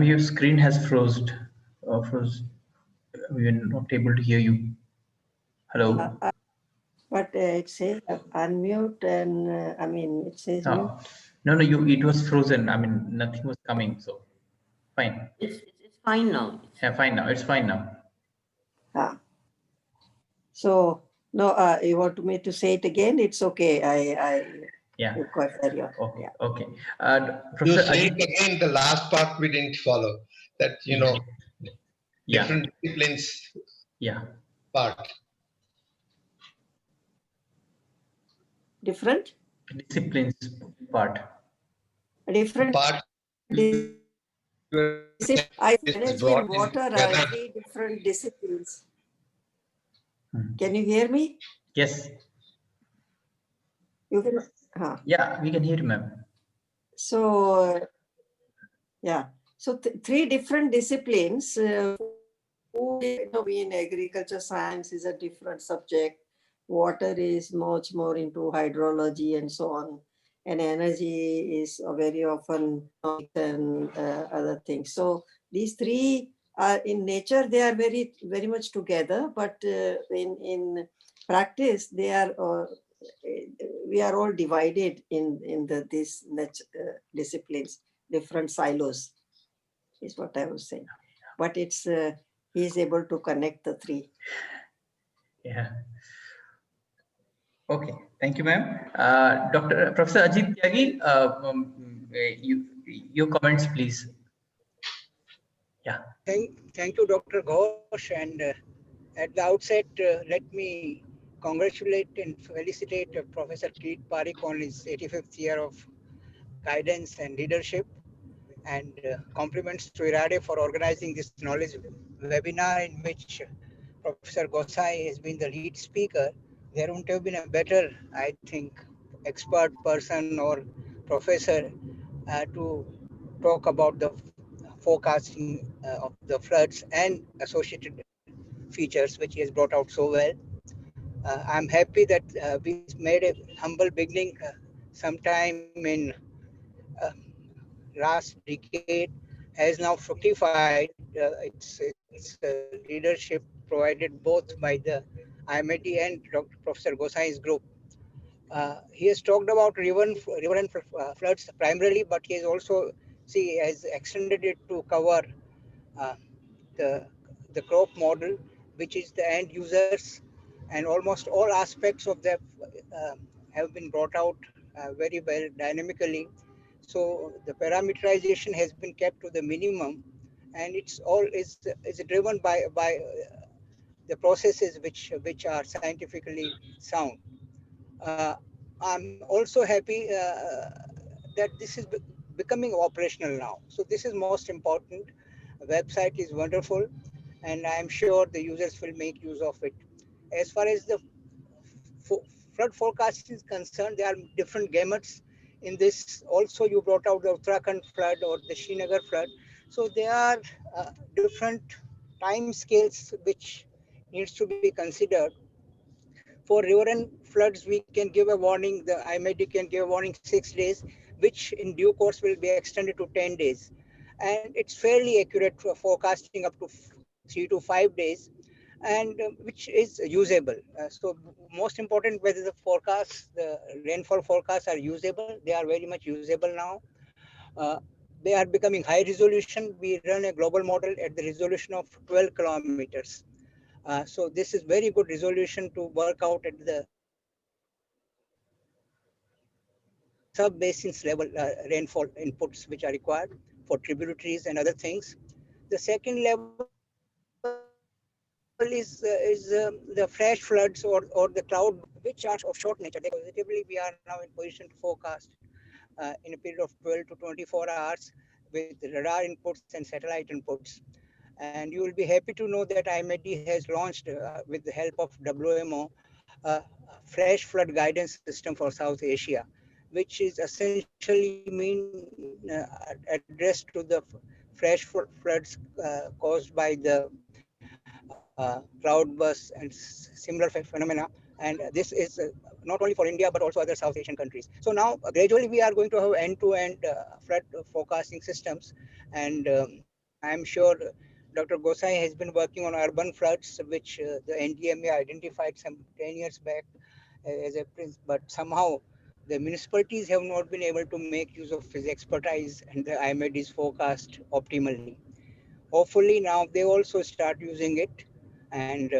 Speaker 2: your screen has frozen. We are not able to hear you. Hello.
Speaker 7: But it says unmute and I mean, it says mute.
Speaker 2: No, it was frozen. I mean, nothing was coming. So fine.
Speaker 3: It's fine now.
Speaker 2: Yeah, fine now. It's fine now.
Speaker 7: So no, you want me to say it again? It's okay.
Speaker 2: Yeah.
Speaker 7: Okay.
Speaker 2: Okay. Okay.
Speaker 4: You
Speaker 2: Professor
Speaker 4: say
Speaker 2: Ajit,
Speaker 4: it again, the last part we didn't follow. That, different disciplines part.
Speaker 7: Different?
Speaker 2: Disciplines part.
Speaker 7: Different
Speaker 4: part.
Speaker 7: I
Speaker 4: is
Speaker 7: energy
Speaker 4: brought
Speaker 7: and water are
Speaker 4: together.
Speaker 7: 3 different disciplines. Can you hear me?
Speaker 2: Yes.
Speaker 7: You can.
Speaker 2: Yeah, we can hear you, ma'am.
Speaker 7: So yeah, so 3 different disciplines. Food in agriculture science is a different subject. Water is much more into hydrology and so on, and energy is very often and other things. So these 3 are in nature, they are very much together, but in practice they are we are all divided in these disciplines, different silos is what I was saying. But it's he is able to connect the 3.
Speaker 2: Yeah. Okay. Thank you, ma'am. Professor Ajit Tyagi, your comments, please. Yeah.
Speaker 8: Thank you, Dr. Ghosh. And at the outset, let me congratulate and felicitate Professor Kirit Parikh on his 85th year of guidance and leadership, and compliments to IRADe for organizing this knowledge webinar in which Professor Gosain has been the lead speaker. There wouldn't have been a better, I think, expert person or professor to talk about the forecasting of the floods and associated features, which he has brought out so well. I'm happy that we made a humble beginning sometime in last decade, has now fructified its leadership provided both by the IMIT and Dr. Professor Gosain's group. He has talked about river and floods primarily, but he has also has extended it to cover the crop model, which is the end users, and almost all aspects of that have been brought out very well dynamically. So the parameterization has been kept to the minimum, and it's all is driven by the processes which are scientifically sound. I'm also happy that this is becoming operational now. So this is most important. The website is wonderful, and I'm sure the users will make use of it. As far as the flood forecast is concerned, there are different gamuts in this. Also, you brought out the Uttarakhand flood or the Srinagar flood. So there are different time scales which needs to be considered. For river and floods, we can give a warning. The IMIT can give a warning 6 days, which in due course will be extended to 10 days. And it's fairly accurate for forecasting up to 3 to 5 days, and which is usable. So most important, whether the forecasts, the rainfall forecasts are usable. They are very much usable now. They are becoming high resolution. We run a global model at the resolution of 12 kilometers. So this is very good resolution to work out at the sub-basins level rainfall inputs which are required for tributaries and other things. The second level is the flash floods or the cloud, which are of short nature. Positively, we are now in position to forecast. in a period of 12 to 24 hours with radar inputs and satellite inputs. And you will be happy to know that IMD has launched, with the help of WMO, a fresh flood guidance system for South Asia, which is essentially addressed to the fresh floods caused by the cloudbursts and similar phenomena. And this is not only for India, but also other South Asian countries. So now gradually we are going to have end-to-end flood forecasting systems. And I'm sure Dr. Gosain has been working on urban floods, which the NDMA identified some 10 years back as a prince, but somehow the municipalities have not been able to make use of his expertise and the IMD's forecast optimally. Hopefully now they also start using it. And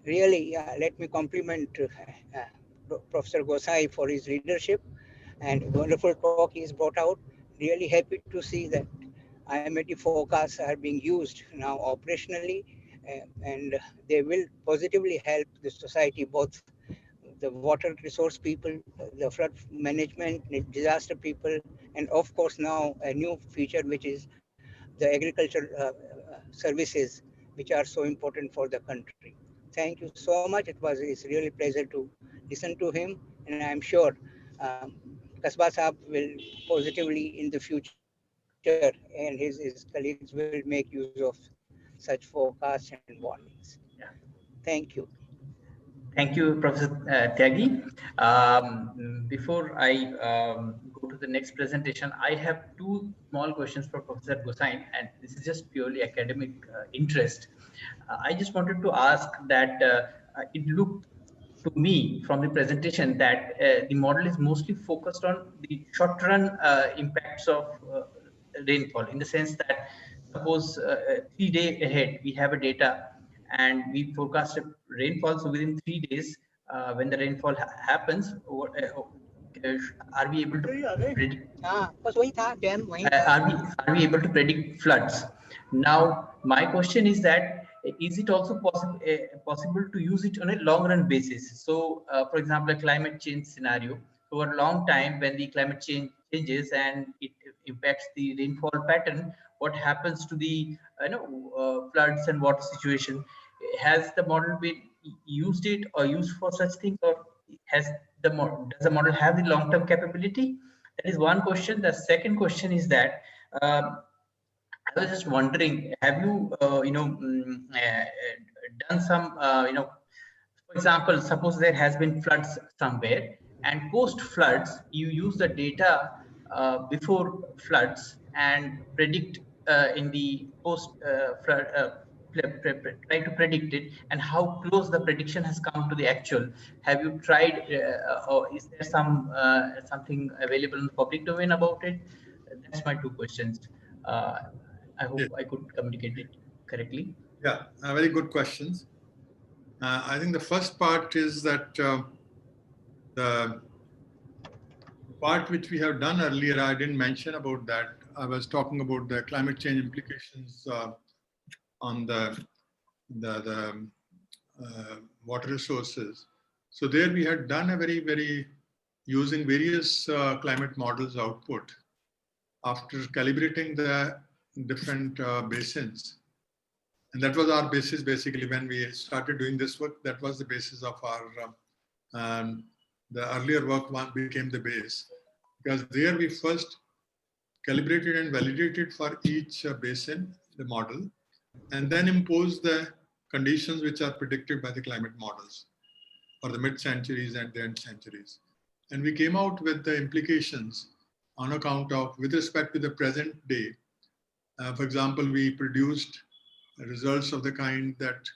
Speaker 8: really, let me compliment Professor Gosain for his leadership and wonderful talk he's brought out. Really happy to see that IMD forecasts are being used now operationally, and they will positively help the society, both the water resource people, the flood management, disaster people, and of course now a new feature, which is the agriculture services, which are so important for the country. Thank you so much. It's really a pleasure to listen to him, and I'm sure Qasba Saab will positively in the future, and his colleagues will make use of such forecasts and warnings.
Speaker 2: Yeah.
Speaker 8: Thank you.
Speaker 2: Thank you, Professor Tyagi. Before I go to the next presentation, I have two small questions for Professor Gosain, and this is just purely academic interest. I just wanted to ask that it looked to me from the presentation that the model is mostly focused on the short-run impacts of rainfall, in the sense that suppose 3 days ahead we have a data and we forecast a rainfall. So within 3 days, when the rainfall happens, are we able to predict? Are we able to predict floods? Now, my question is that is it also possible to use it on a long-run basis? So, for example, a climate change scenario over a long time, when the climate change changes and it impacts the rainfall pattern, what happens to the floods and water situation? Has the model been used for such things, or does the model have the long-term capability? That is one question. The second question is that I was just wondering, have you done some for example, suppose there has been floods somewhere, and post floods you use the data before floods and predict in the post flood, try to predict it, and how close the prediction has come to the actual. Have you tried, or is there something available in the public domain about it? That's my two questions. I hope I could communicate it correctly.
Speaker 1: Yeah, very good questions. I think the first part is that the part which we have done earlier, I didn't mention about that. I was talking about the climate change implications on the water resources. So there we had done a very using various climate models output after calibrating the different basins. And that was our basis basically when we started doing this work. That was the basis of our, the earlier work became the base. Because there we first calibrated and validated for each basin, the model, and then imposed the conditions which are predicted by the climate models for the mid-centuries and the end centuries. And we came out with the implications on account of, with respect to the present day. For example, we produced results of the kind that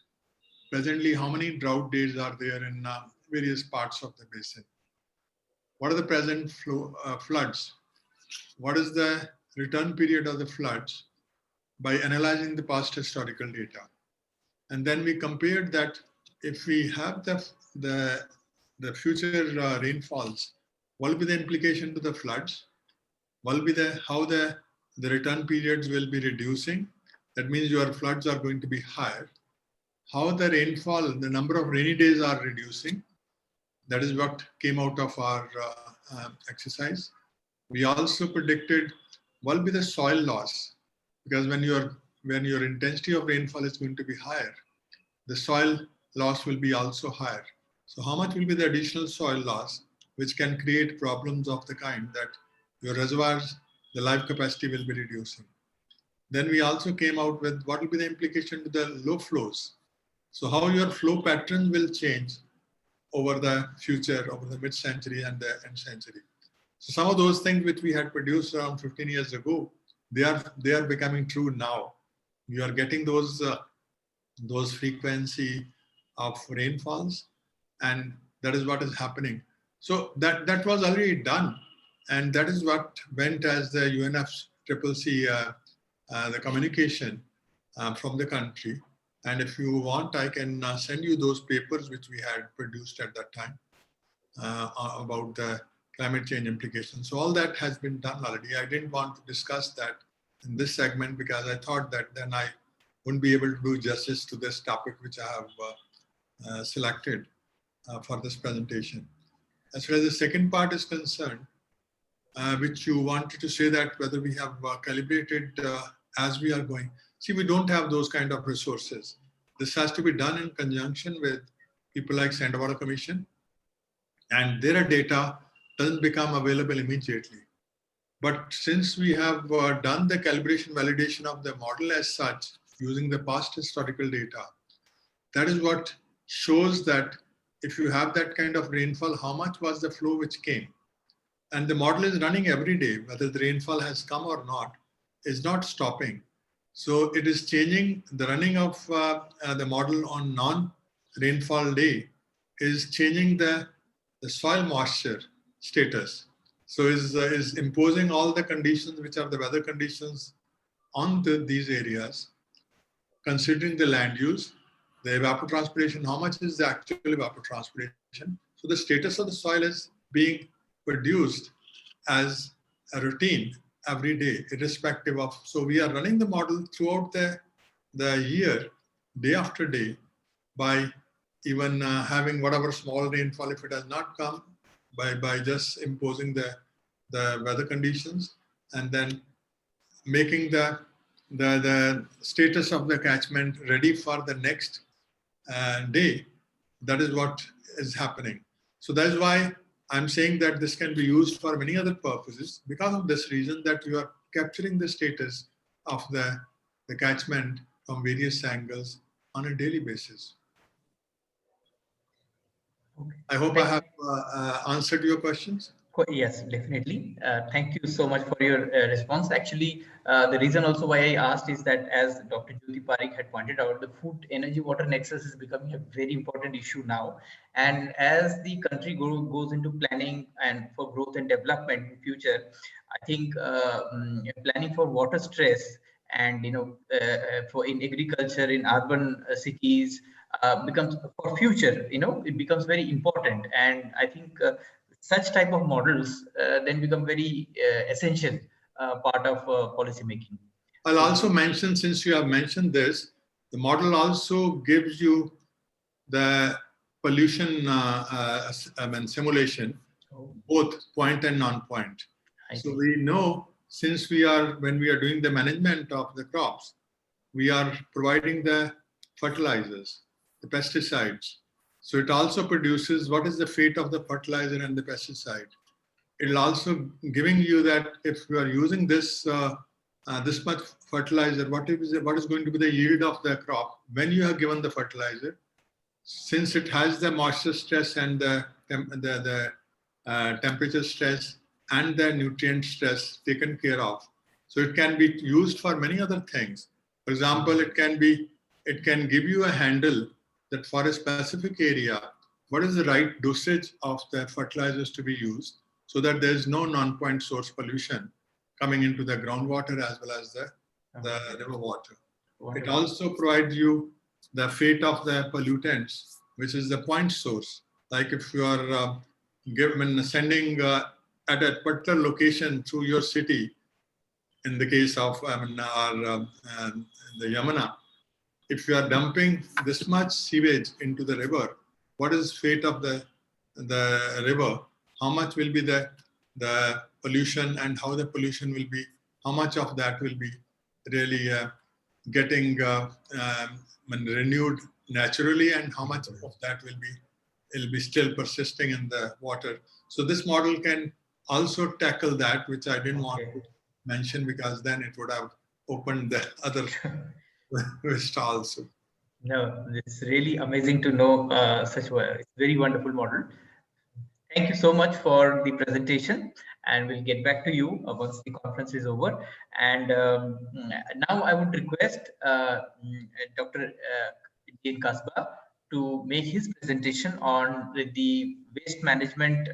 Speaker 1: presently how many drought days are there in various parts of the basin. What are the present floods? What is the return period of the floods by analyzing the past historical data? And then we compared that if we have the future rainfalls, what will be the implication to the floods? What will be how the return periods will be reducing? That means your floods are going to be higher. How the rainfall, the number of rainy days are reducing. That is what came out of our exercise. We also predicted what will be the soil loss, because when your intensity of rainfall is going to be higher, the soil loss will be also higher. So how much will be the additional soil loss, which can create problems of the kind that your reservoirs, the life capacity will be reducing. Then we also came out with what will be the implication to the low flows. So how your flow pattern will change over the future, over the mid-century and the end century. So some of those things which we had produced around 15 years ago, they are becoming true now. You are getting those frequency of rainfalls, and that is what is happening. So that was already done, and that is what went as the UNFCCC, the communication from the country. And if you want, I can send you those papers which we had produced at that time about the climate change implications. So all that has been done already. I didn't want to discuss that in this segment because I thought that then I wouldn't be able to do justice to this topic which I have selected for this presentation. As far as the second part is concerned, which you wanted to say that whether we have calibrated as we are going. See, we don't have those kind of resources. This has to be done in conjunction with people like Santa Water Commission, and their data doesn't become available immediately. But since we have done the calibration validation of the model as such, using the past historical data, that is what shows that if you have that kind of rainfall, how much was the flow which came? And the model is running every day, whether the rainfall has come or not, is not stopping. So it is changing. The running of the model on non-rainfall day is changing the soil moisture status. So is imposing all the conditions which are the weather conditions on these areas, considering the land use, the evapotranspiration, how much is the actual evapotranspiration. So the status of the soil is being produced as a routine every day, irrespective of. So we are running the model throughout the year, day after day, by even having whatever small rainfall, if it has not come, by just imposing the weather conditions and then making the status of the catchment ready for the next day. That is what is happening. So that is why I'm saying that this can be used for many other purposes, because of this reason that you are capturing the status of the catchment from various angles on a daily basis.
Speaker 2: Okay.
Speaker 1: I hope I have answered your questions.
Speaker 2: Yes, definitely. Thank you so much for your response. Actually, the reason also why I asked is that, as Dr. Jyoti Parikh had pointed out, the food energy water nexus is becoming a very important issue now. And as the country goes into planning and for growth and development in future, I think planning for water stress and for in agriculture in urban cities becomes for future. It becomes very important, and I think. Such type of models then become very essential part of policy making.
Speaker 1: I'll also mention, since you have mentioned this, the model also gives you the pollution simulation, both point and non-point. So we know, since when we are doing the management of the crops, we are providing the fertilizers, the pesticides. So it also produces what is the fate of the fertilizer and the pesticide. It'll also giving you that if you are using this this much fertilizer, what is going to be the yield of the crop when you have given the fertilizer, since it has the moisture stress and the temperature stress and the nutrient stress taken care of. So it can be used for many other things. For example, it can give you a handle that for a specific area, what is the right dosage of the fertilizers to be used so that there is no non-point source pollution coming into the groundwater as well as the river water. It also provides you the fate of the pollutants, which is the point source. Like if you are sending at a particular location through your city, in the case of the Yamuna, if you are dumping this much sewage into the river, what is fate of the river? How much will be the pollution and how the pollution will be, how much of that will be really getting renewed naturally, and how much of that will be still persisting in the water. So this model can also tackle that, which I didn't want to mention because then it would have opened the other stalls.
Speaker 2: No, it's really amazing to know such a very wonderful model. Thank you so much for the presentation, and we'll get back to you once the conference is over. And now I would request Dr. Jane Qasba to make his presentation on the waste management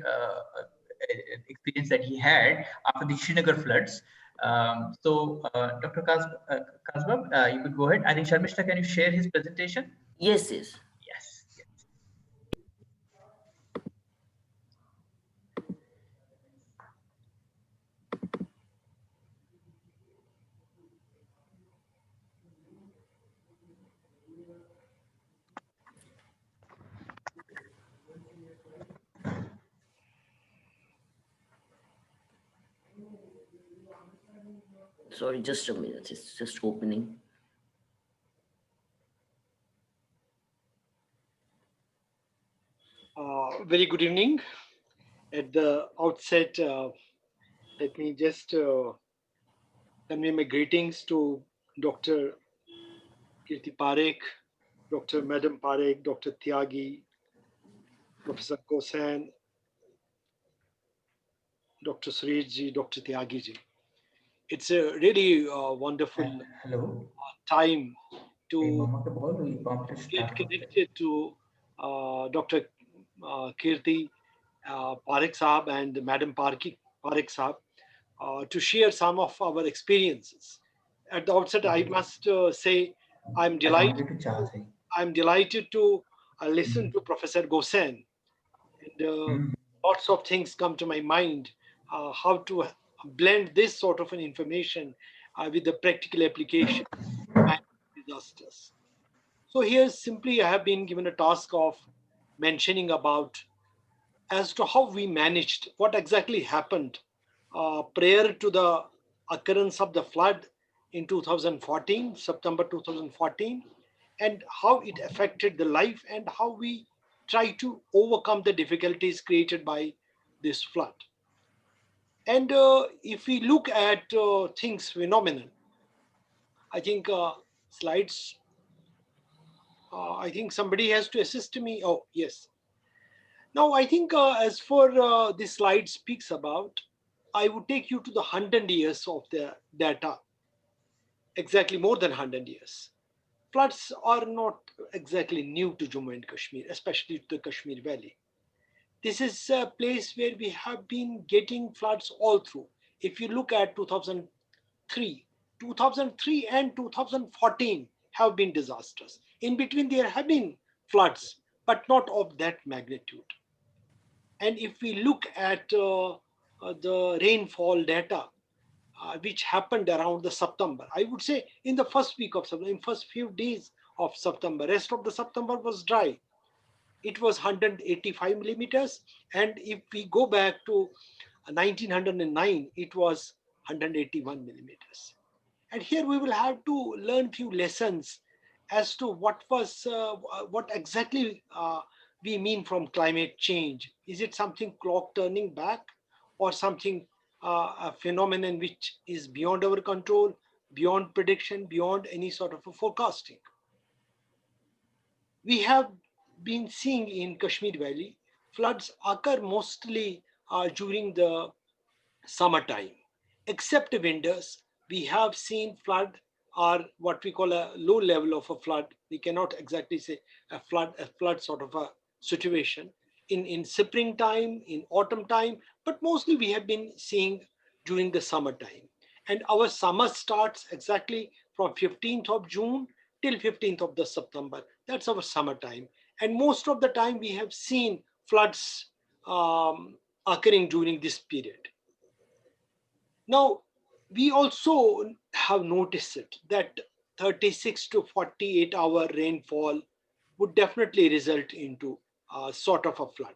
Speaker 2: experience that he had after the Srinagar floods. Dr. Qasba, you could go ahead. I think Sharmishta, can you share his presentation?
Speaker 3: Yes, yes.
Speaker 2: Yes.
Speaker 3: Sorry, just a minute. It's just opening.
Speaker 6: Very good evening. At the outset, let me just convey my greetings to Dr. Kirti Parekh, Dr. Madam Parekh, Dr. Tyagi, Professor Gosain, Dr. Sureshji, Dr. Tyagi ji. It's a really wonderful time to get connected to Dr. Kirti Parekh Sahab and Madam Parekh Sahab to share some of our experiences. At the outset, I must say I'm delighted to listen to Professor Gosain. And lots of things come to my mind, how to blend this sort of an information with the practical application of disasters. So here simply I have been given a task of mentioning about as to how we managed, what exactly happened prior to the occurrence of the flood in 2014, September 2014, and how it affected the life and how we try to overcome the difficulties created by this flood. And if we look at things phenomenon, I think slides, I think somebody has to assist me. Oh, yes. Now, I think as for this slide speaks about, I would take you to the 100 years of the data, exactly more than 100 years. Floods are not exactly new to Jammu and Kashmir, especially to the Kashmir Valley. This is a place where we have been getting floods all through. If you look at 2003 and 2014 have been disasters. In between, there have been floods, but not of that magnitude. And if we look at the rainfall data, which happened around the September, I would say in the first week of September, in first few days of September, rest of the September was dry. It was 185 millimeters. And if we go back to 1909, it was 181 millimeters. And here we will have to learn few lessons as to what exactly we mean from climate change. Is it something clock turning back, or something, a phenomenon which is beyond our control, beyond prediction, beyond any sort of a forecasting? We have been seeing in Kashmir Valley, floods occur mostly during the summertime. Except winters, we have seen flood, or what we call a low level of a flood. We cannot exactly say a flood sort of a situation in springtime, in autumn time, but mostly we have been seeing during the summertime. And our summer starts exactly from 15th of June till 15th of the September. That's our summertime. And most of the time we have seen floods occurring during this period. Now, we also have noticed it, that 36 to 48 hour rainfall would definitely result into sort of a flood.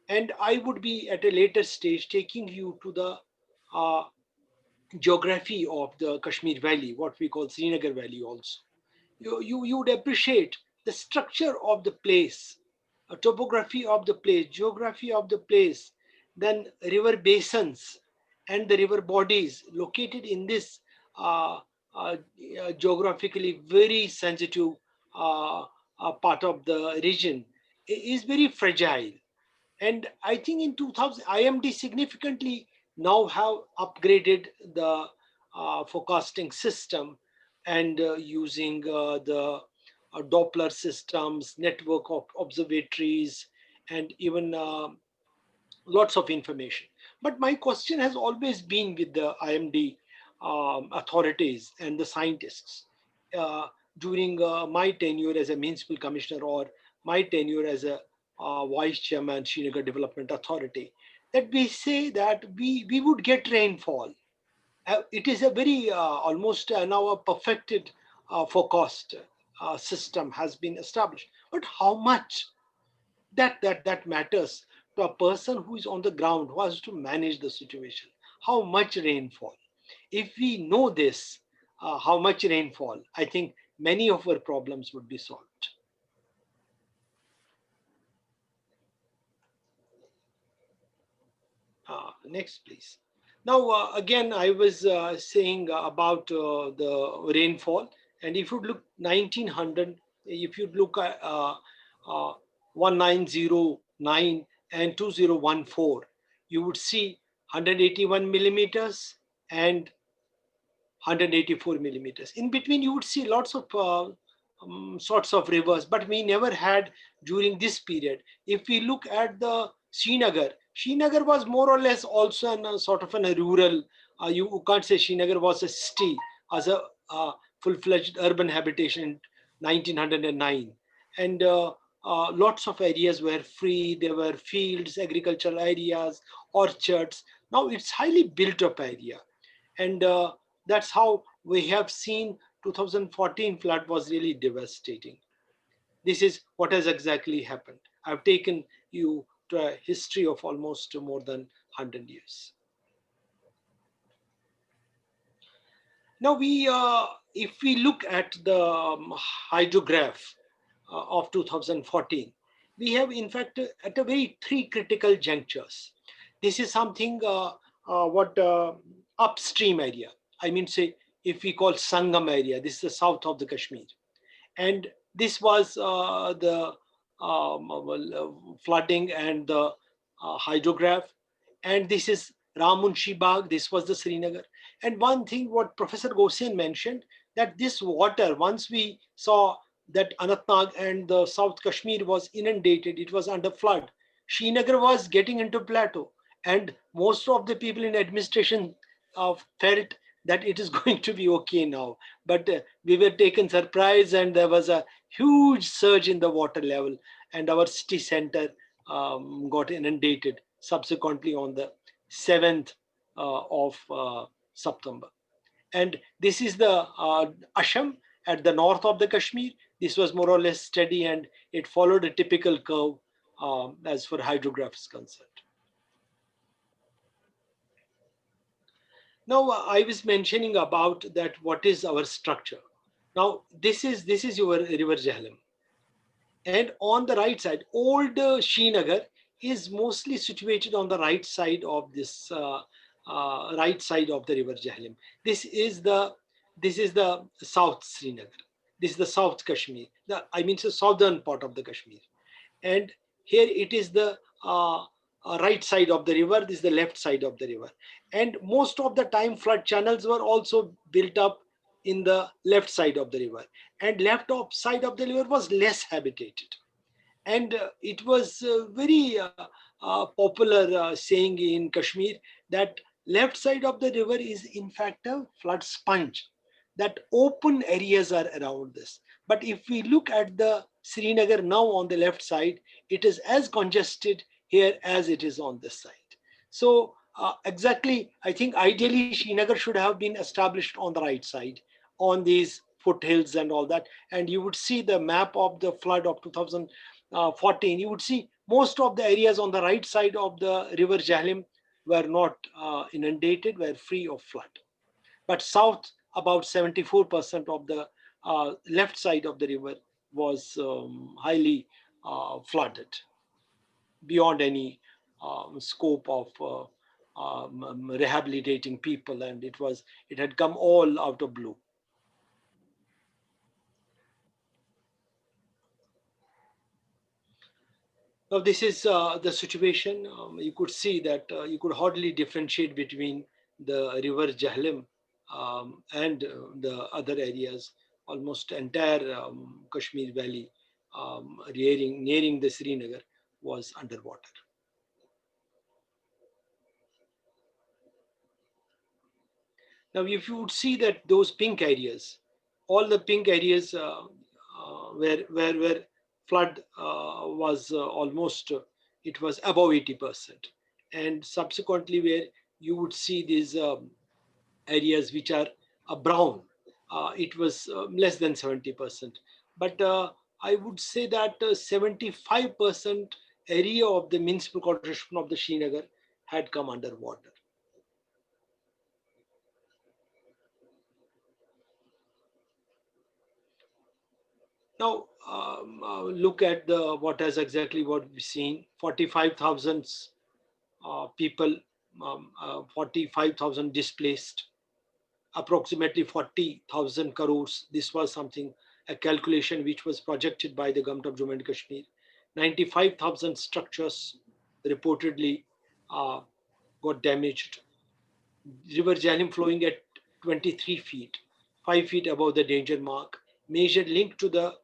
Speaker 6: And I would be at a later stage taking you to the geography of the Kashmir Valley, what we call Srinagar Valley also. You would appreciate the structure of the place, topography of the place, geography of the place, then river basins and the river bodies located in this uh, geographically very sensitive part of the region is very fragile. And I think in 2000, IMD significantly now have upgraded the forecasting system and using the Doppler systems, network of observatories, and even lots of information. But my question has always been with the IMD authorities and the scientists. Uh, During my tenure as a municipal commissioner or my tenure as a vice chairman, Srinagar Development Authority, that we say that we would get rainfall. It is a very almost now a perfected forecast system has been established. But how much that matters to a person who is on the ground, who has to manage the situation? How much rainfall? If we know this, how much rainfall, I think many of our problems would be solved. Next, please. Now, again, I was saying about the rainfall. And if you look 1900, if you look at 1909 and 2014, you would see 181 millimeters and 184 millimeters. In between, you would see lots of sorts of rivers, but we never had during this period. If we look at the Srinagar was more or less also a sort of a rural. You can't say Srinagar was a city as a full-fledged urban habitation in 1909, and lots of areas were free. There were fields, agricultural areas, orchards. Now it's highly built-up area, and that's how we have seen 2014 flood was really devastating. This is what has exactly happened. I've taken you to a history of almost more than 100 years. Now if we look at the hydrograph of 2014, we have in fact at a very three critical junctures. This is something what upstream area. I mean, say if we call Sangam area, this is the south of the Kashmir, and this was the flooding and the hydrograph, and this is Ramunshi Bagh. This was the Srinagar. And one thing what Professor Gosain mentioned, that this water, once we saw that Anantnag and the South Kashmir was inundated, it was under flood. Srinagar was getting into plateau, and most of the people in administration felt that it is going to be okay now. But we were taken surprise, and there was a huge surge in the water level, and our city center got inundated subsequently on the 7th of September. And this is the Asham at the north of the Kashmir. This was more or less steady, and it followed a typical curve as far hydrograph is concerned. Now, I was mentioning about that what is our structure. Now, this is your river Jhelum. And on the right side, old Srinagar is mostly situated on the right side of this right side of the river Jhelum. This is the South Srinagar. This is the South Kashmir. I mean, it's the southern part of the Kashmir. And here it is the right side of the river. This is the left side of the river. And most of the time, flood channels were also built up in the left side of the river. And left side of the river was less habitated. And it was very popular saying in Kashmir that left side of the river is in fact a flood sponge, that open areas are around this. But if we look at the Srinagar now on the left side, it is as congested here as it is on this side. So exactly, I think ideally Srinagar should have been established on the right side, on these foothills and all that. And you would see the map of the flood of 2014, you would see Most of the areas on the right side of the river Jhelum were not inundated, were free of flood. But south, about 74% of the left side of the river was highly flooded beyond any scope of rehabilitating people, and it had come all out of blue. Now this is the situation. You could see that you could hardly differentiate between the river Jhelum and the other areas. Almost entire Kashmir Valley nearing the Srinagar was underwater. Now, if you would see that those pink areas, all the pink areas where flood was almost, it was above 80%. And subsequently where you would see these areas which are brown, it was less than 70%. But I would say that 75% area of the municipal corporation of the Srinagar had come underwater. Now, look at what we've seen. 45,000 people, 45,000 displaced, approximately 40,000 crores. This was a calculation which was projected by the government of Jammu and Kashmir. 95,000 structures reportedly got damaged. River Jhelum flowing at 23 feet, 5 feet above the danger mark. Major link to the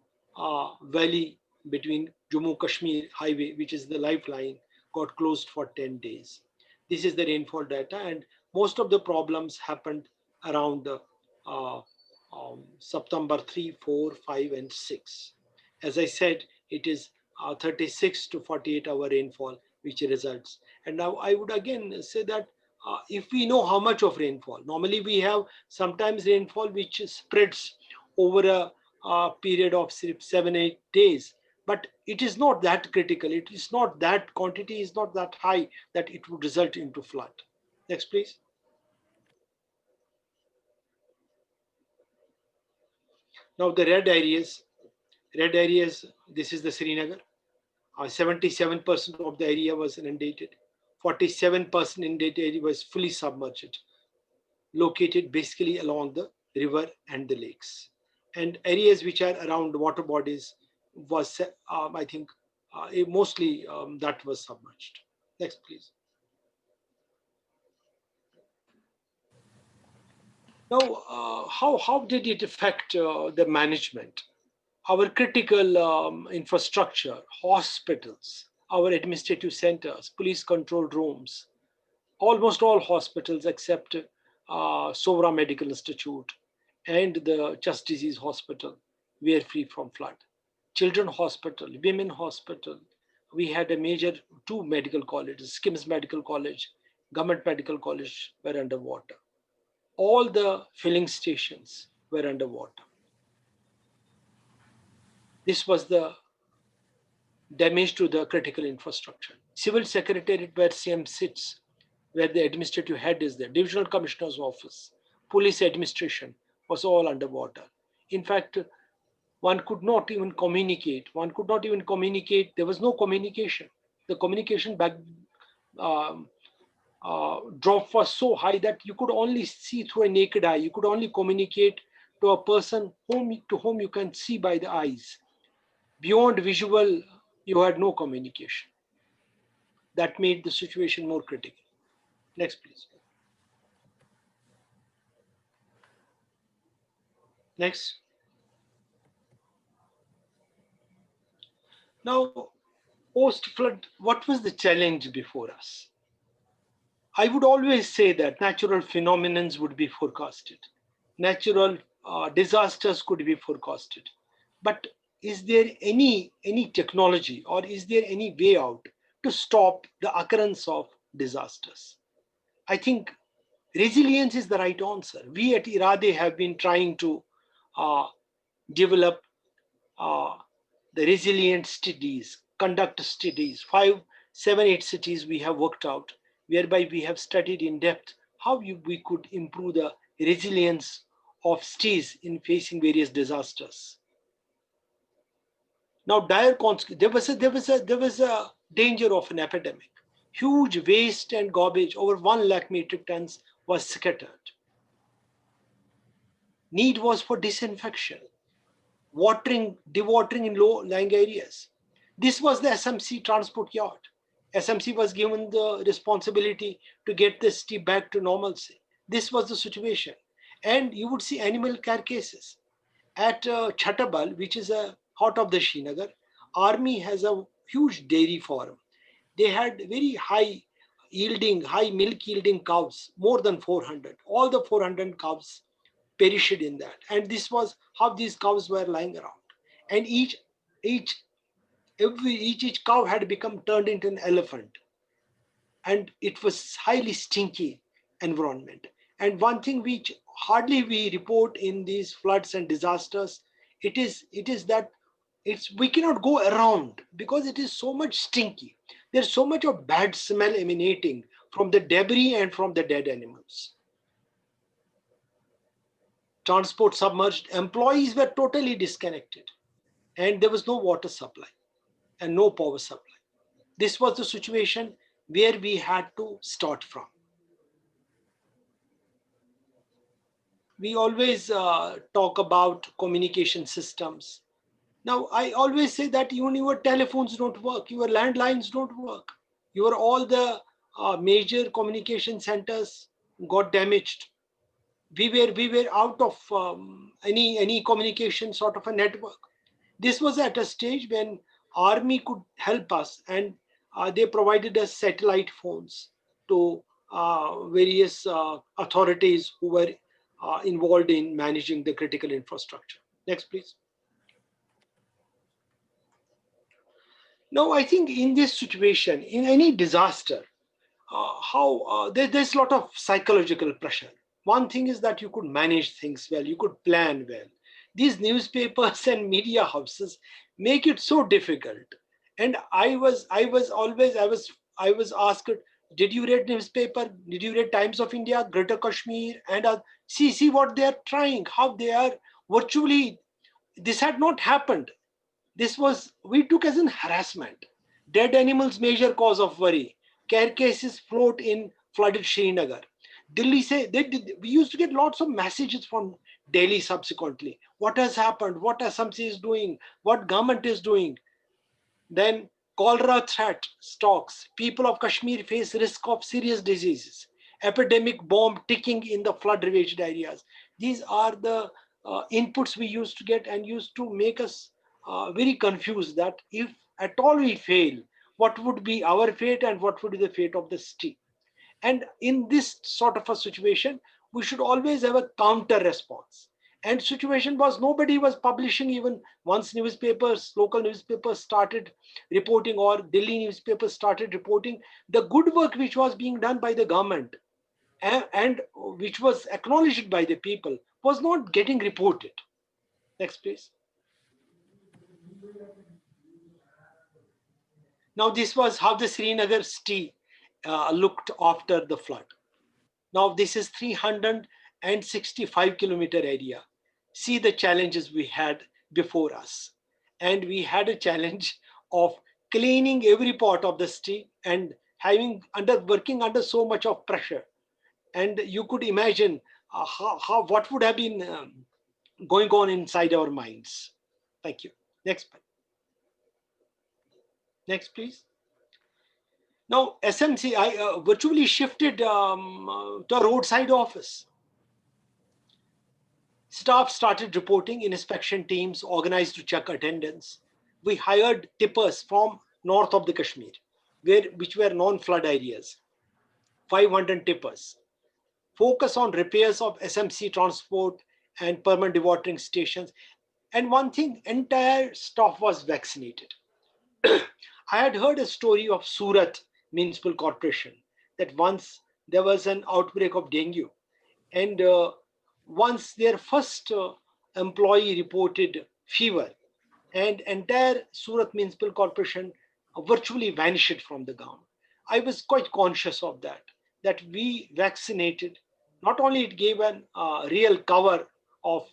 Speaker 6: valley between Jammu Kashmir highway, which is the lifeline, got closed for 10 days. This is the rainfall data, and most of the problems happened around September 3, 4, 5, and 6. As I said, it is 36 to 48 hour rainfall which results. And now I would again say that if we know how much of rainfall, normally we have sometimes rainfall which spreads over a period of 7-8 days, but it is not that critical. It is not that quantity is not that high that it would result into flood. Next, please. Now the red areas, this is the Srinagar. 77% of the area was inundated. 47% inundated area was fully submerged, located basically along the river and the lakes. And areas which are around water bodies was, I think, mostly that was submerged. Next, please. Now, how did it affect the management? Our critical infrastructure, hospitals, our administrative centers, police control rooms, almost all hospitals except Sovra Medical Institute and the Chest Disease Hospital were free from flood. Children Hospital, Women Hospital, we had a major 2 medical colleges, Skims Medical College, Government Medical College were underwater. All the filling stations were underwater. This was the damage to the critical infrastructure. Civil Secretariat where CM sits, where the administrative head is there, Divisional Commissioner's Office, Police Administration was all underwater. In fact, one could not even communicate. There was no communication. The communication drop was so high that you could only see through a naked eye. You could only communicate to a person to whom you can see by the eyes. Beyond visual, you had no communication. That made the situation more critical. Next, please. Next. Now, post-flood, what was the challenge before us? I would always say that natural phenomena would be forecasted. Natural disasters could be forecasted. But is there any technology or is there any way out to stop the occurrence of disasters? I think resilience is the right answer. We at IRADe have been trying to develop the resilient studies, conduct studies. 5, 7, 8 cities we have worked out, whereby we have studied in depth how we could improve the resilience of cities in facing various disasters. Now, there was a danger of an epidemic. Huge waste and garbage, over 1 lakh metric tons, was scattered. Need was for disinfection, watering, dewatering in low-lying areas. This was the SMC transport yard. SMC was given the responsibility to get the city back to normalcy. This was the situation. And you would see animal carcasses. At Chattabal, which is a heart of the Srinagar, Army has a huge dairy farm. They had very high milk yielding cows, more than 400. All the 400 cows perished in that. And this was how these cows were lying around. And each cow had become turned into an elephant. And it was highly stinky environment. And one thing which hardly we report in these floods and disasters, it is that we cannot go around because it is so much stinky. There's so much of bad smell emanating from the debris and from the dead animals. Transport submerged, employees were totally disconnected, and there was no water supply and no power supply. This was the situation where we had to start from. We always talk about communication systems. Now, I always say that even your telephones don't work, your landlines don't work, all the major communication centers got damaged. We were out of any communication sort of a network. This was at a stage when Army could help us, and they provided us satellite phones to various authorities who were involved in managing the critical infrastructure. Next, please. Now, I think in this situation, in any disaster, there's a lot of psychological pressure. One thing is that you could manage things well, you could plan well. These newspapers and media houses make it so difficult. And I was asked, did you read newspaper? Did you read Times of India, Greater Kashmir? And see what they are trying, how they are virtually, this had not happened. We took as an harassment. Dead animals, major cause of worry. Carcasses float in flooded Srinagar. Delhi we used to get lots of messages from Delhi subsequently. What has happened? What SMC is doing? What government is doing? Then cholera threat stalks. People of Kashmir face risk of serious diseases. Epidemic bomb ticking in the flood ravaged areas. These are the inputs we used to get and used to make us very confused that if at all we fail, what would be our fate and what would be the fate of the city. And in this sort of a situation, we should always have a counter response. And situation was nobody was publishing, even once local newspapers started reporting, or Delhi newspapers started reporting the good work which was being done by the government and which was acknowledged by the people was not getting reported. Next, please. Now, this was how the Srinagar city looked after the flood. Now, this is 365 kilometer area. See the challenges we had before us. And we had a challenge of cleaning every part of the city and working under so much of pressure. And you could imagine what would have been going on inside our minds. Thank you. Next. Next, please. Now, SMC, I virtually shifted to a roadside office. Staff started reporting, inspection teams organized to check attendance. We hired tippers from north of the Kashmir, which were non-flood areas, 500 tippers. Focus on repairs of SMC transport and permanent dewatering stations. And one thing, entire staff was vaccinated. I had heard a story of Surat Municipal Corporation that once there was an outbreak of dengue, and once their first employee reported fever, and entire Surat Municipal Corporation virtually vanished from the ground. I was quite conscious of that we vaccinated, not only it gave a real cover of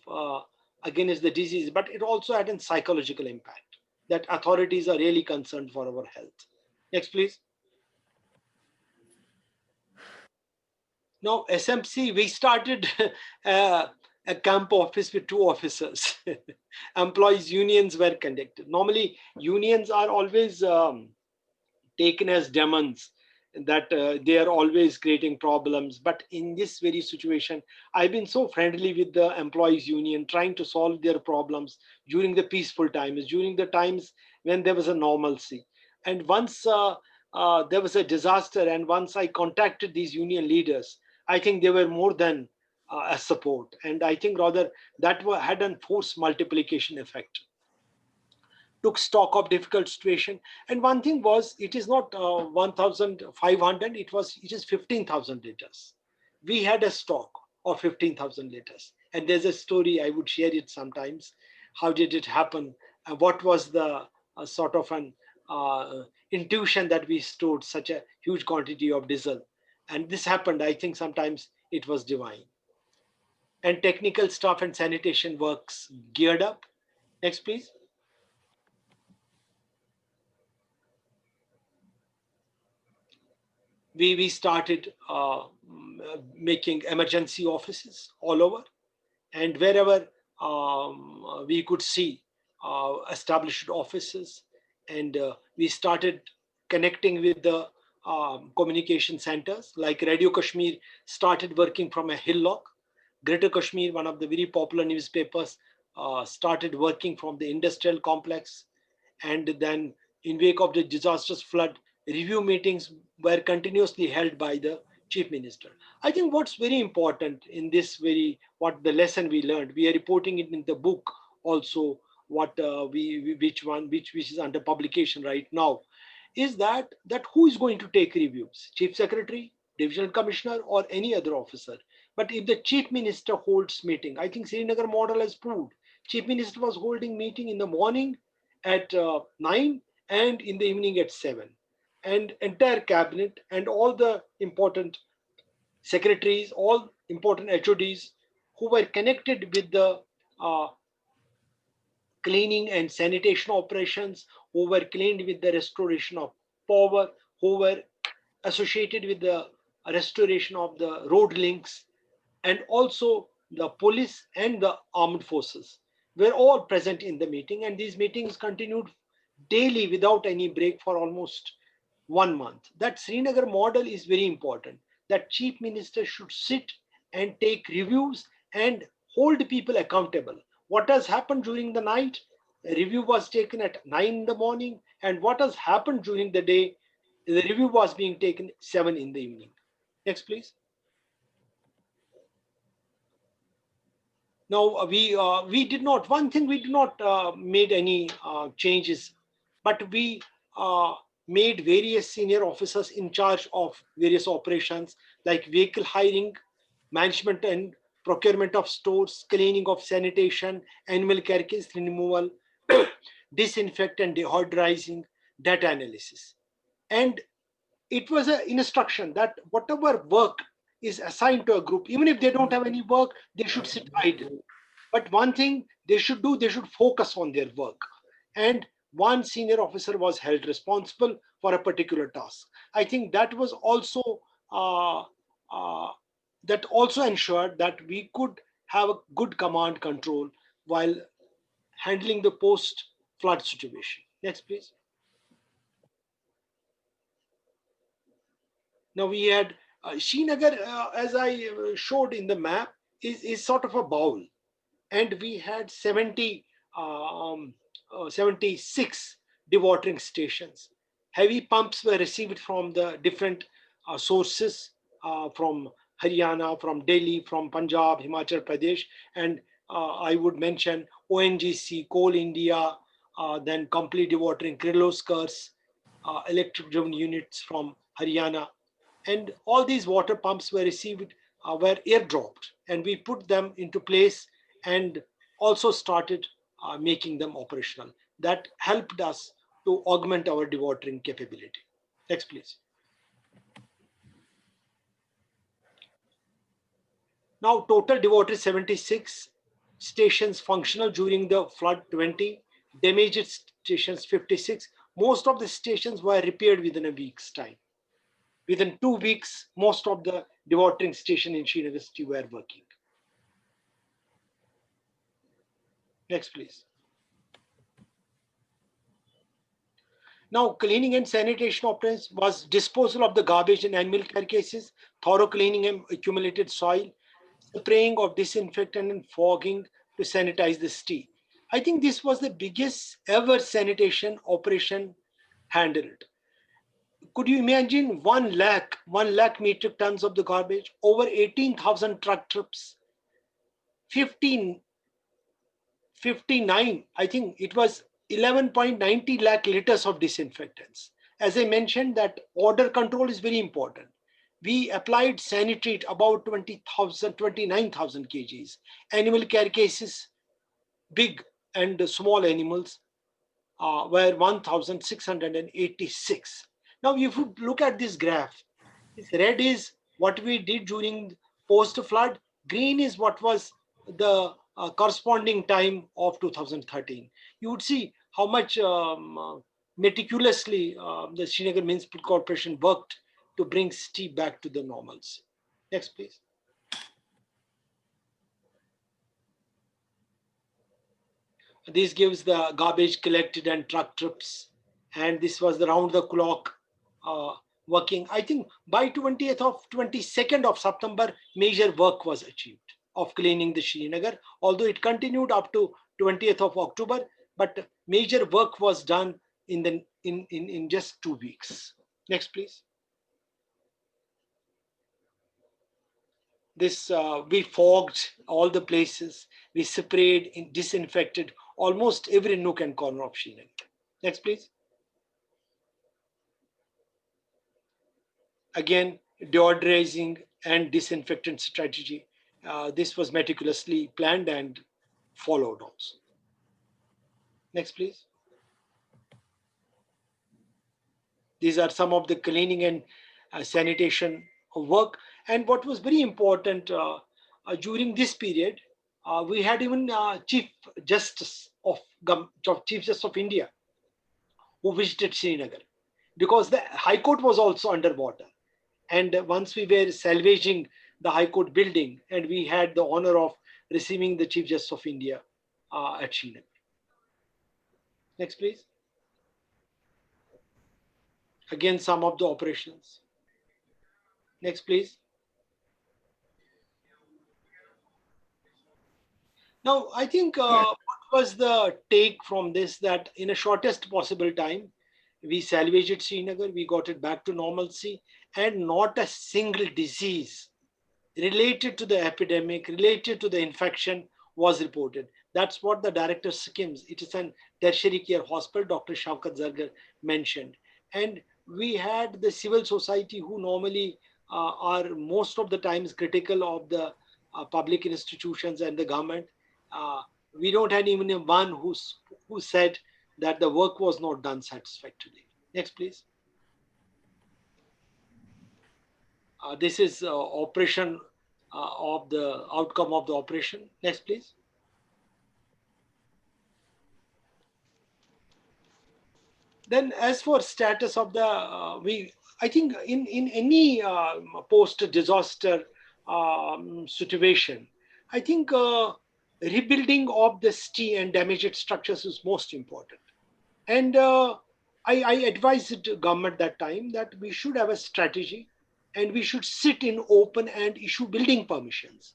Speaker 6: against the disease, but it also had a psychological impact, that authorities are really concerned for our health. Next, please. Now, SMC, we started a camp office with 2 officers. Employees unions were conducted. Normally, unions are always taken as demons, that they are always creating problems. But in this very situation, I've been so friendly with the employees union, trying to solve their problems during the peaceful times, during the times when there was a normalcy. And once there was a disaster, and once I contacted these union leaders, I think they were more than a support. And I think rather that had a force multiplication effect. Took stock of difficult situation. And one thing was, it is not 1,500, it is 15,000 liters. We had a stock of 15,000 liters. And there's a story, I would share it sometimes. How did it happen? What was the sort of an intuition that we stored such a huge quantity of diesel? And this happened, I think sometimes it was divine. And technical staff and sanitation works geared up. Next, please. We started making emergency offices all over, and wherever we could see established offices, and we started connecting with the communication centers. Like Radio Kashmir started working from a hillock. Greater Kashmir, one of the very popular newspapers, started working from the industrial complex. And then in wake of the disastrous flood, review meetings were continuously held by the chief minister. I think what's very important in this what the lesson we learned, we are reporting it in the book also, what which is under publication right now, is that who is going to take reviews? Chief secretary, divisional commissioner, or any other officer? But if the chief minister holds meeting, I think Srinagar model has proved, chief minister was holding meeting in the morning at 9 and in the evening at 7. And entire cabinet and all the important secretaries, all important HODs who were connected with the cleaning and sanitation operations, who were cleaned with the restoration of power, who were associated with the restoration of the road links, and also the police and the armed forces were all present in the meeting. And these meetings continued daily without any break for almost 1 month. That Srinagar model is very important, that chief minister should sit and take reviews and hold people accountable. What has happened during the night, the review was taken at 9 in the morning, and what has happened during the day, the review was being taken 7 in the evening. Next, please. Now, we did not, one thing, we did not made any changes, but we made various senior officers in charge of various operations, like vehicle hiring, management and procurement of stores, cleaning of sanitation, animal carcass removal, disinfect and deodorizing, data analysis. And it was an instruction that whatever work is assigned to a group, even if they don't have any work, they should sit idle. But one thing they should do, they should focus on their work. And one senior officer was held responsible for a particular task. I think that was also that also ensured that we could have a good command control while handling the post-flood situation. Next, please. Now we had Srinagar, as I showed in the map, is sort of a bowl. And we had 76 dewatering stations. Heavy pumps were received from the different sources from Haryana, from Delhi, from Punjab, Himachal Pradesh, and I would mention ONGC, Coal India, then complete dewatering Kirloskars, electric driven units from Haryana. And all these water pumps were received, were airdropped, and we put them into place and also started making them operational. That helped us to augment our dewatering capability. Next, please. Now, total dewatering 76, stations functional during the flood 20, damaged stations 56. Most of the stations were repaired within a week's time. Within 2 weeks, most of the dewatering station in Srinagar city were working. Next, please. Now, cleaning and sanitation operations was disposal of the garbage and animal carcasses, thorough cleaning and accumulated soil, spraying of disinfectant and fogging to sanitize the city. I think this was the biggest ever sanitation operation handled. Could you imagine 1 lakh metric tons of the garbage, over 18,000 truck trips, 59, I think it was 11.90 lakh liters of disinfectants. As I mentioned, that odor control is very important. We applied sanitrate about 29,000 kgs. Animal carcasses, big and small animals, were 1,686. Now, if you look at this graph, this red is what we did during post-flood. Green is what was the corresponding time of 2013. You would see how much meticulously the Srinagar Municipal Corporation worked to bring city back to the normals. Next, please. This gives the garbage collected and truck trips. And this was the round the clock working. I think by 22nd of September, major work was achieved of cleaning the Srinagar, although it continued up to 20th of October, but major work was done in just 2 weeks. Next, please. This we fogged all the places, we sprayed and disinfected almost every nook and corner of Srinagar. Next, please. Again, deodorizing and disinfectant strategy. This was meticulously planned and followed also. Next, please. These are some of the cleaning and sanitation work. And what was very important during this period, we had even Chief Justice of India who visited Srinagar, because the High Court was also underwater. And once we were salvaging the High Court building, and we had the honor of receiving the Chief Justice of India at Srinagar. Next, please. Again, some of the operations. Next, please. Now, I think what was the take from this, that in a shortest possible time, we salvaged Srinagar, we got it back to normalcy, and not a single disease related to the epidemic, related to the infection was reported. That's what the director schemes, it is an tertiary care hospital, Dr. Shaukat Zargar mentioned. And we had the civil society who normally are most of the times critical of the public institutions and the government. We don't have even one who said that the work was not done satisfactorily. Next, please. This is operation of the outcome of the operation. Next, please. Then, as for status of the, I think in any post-disaster situation, I think rebuilding of the city and damaged structures is most important. And I advised the government that time that we should have a strategy, and we should sit in open and issue building permissions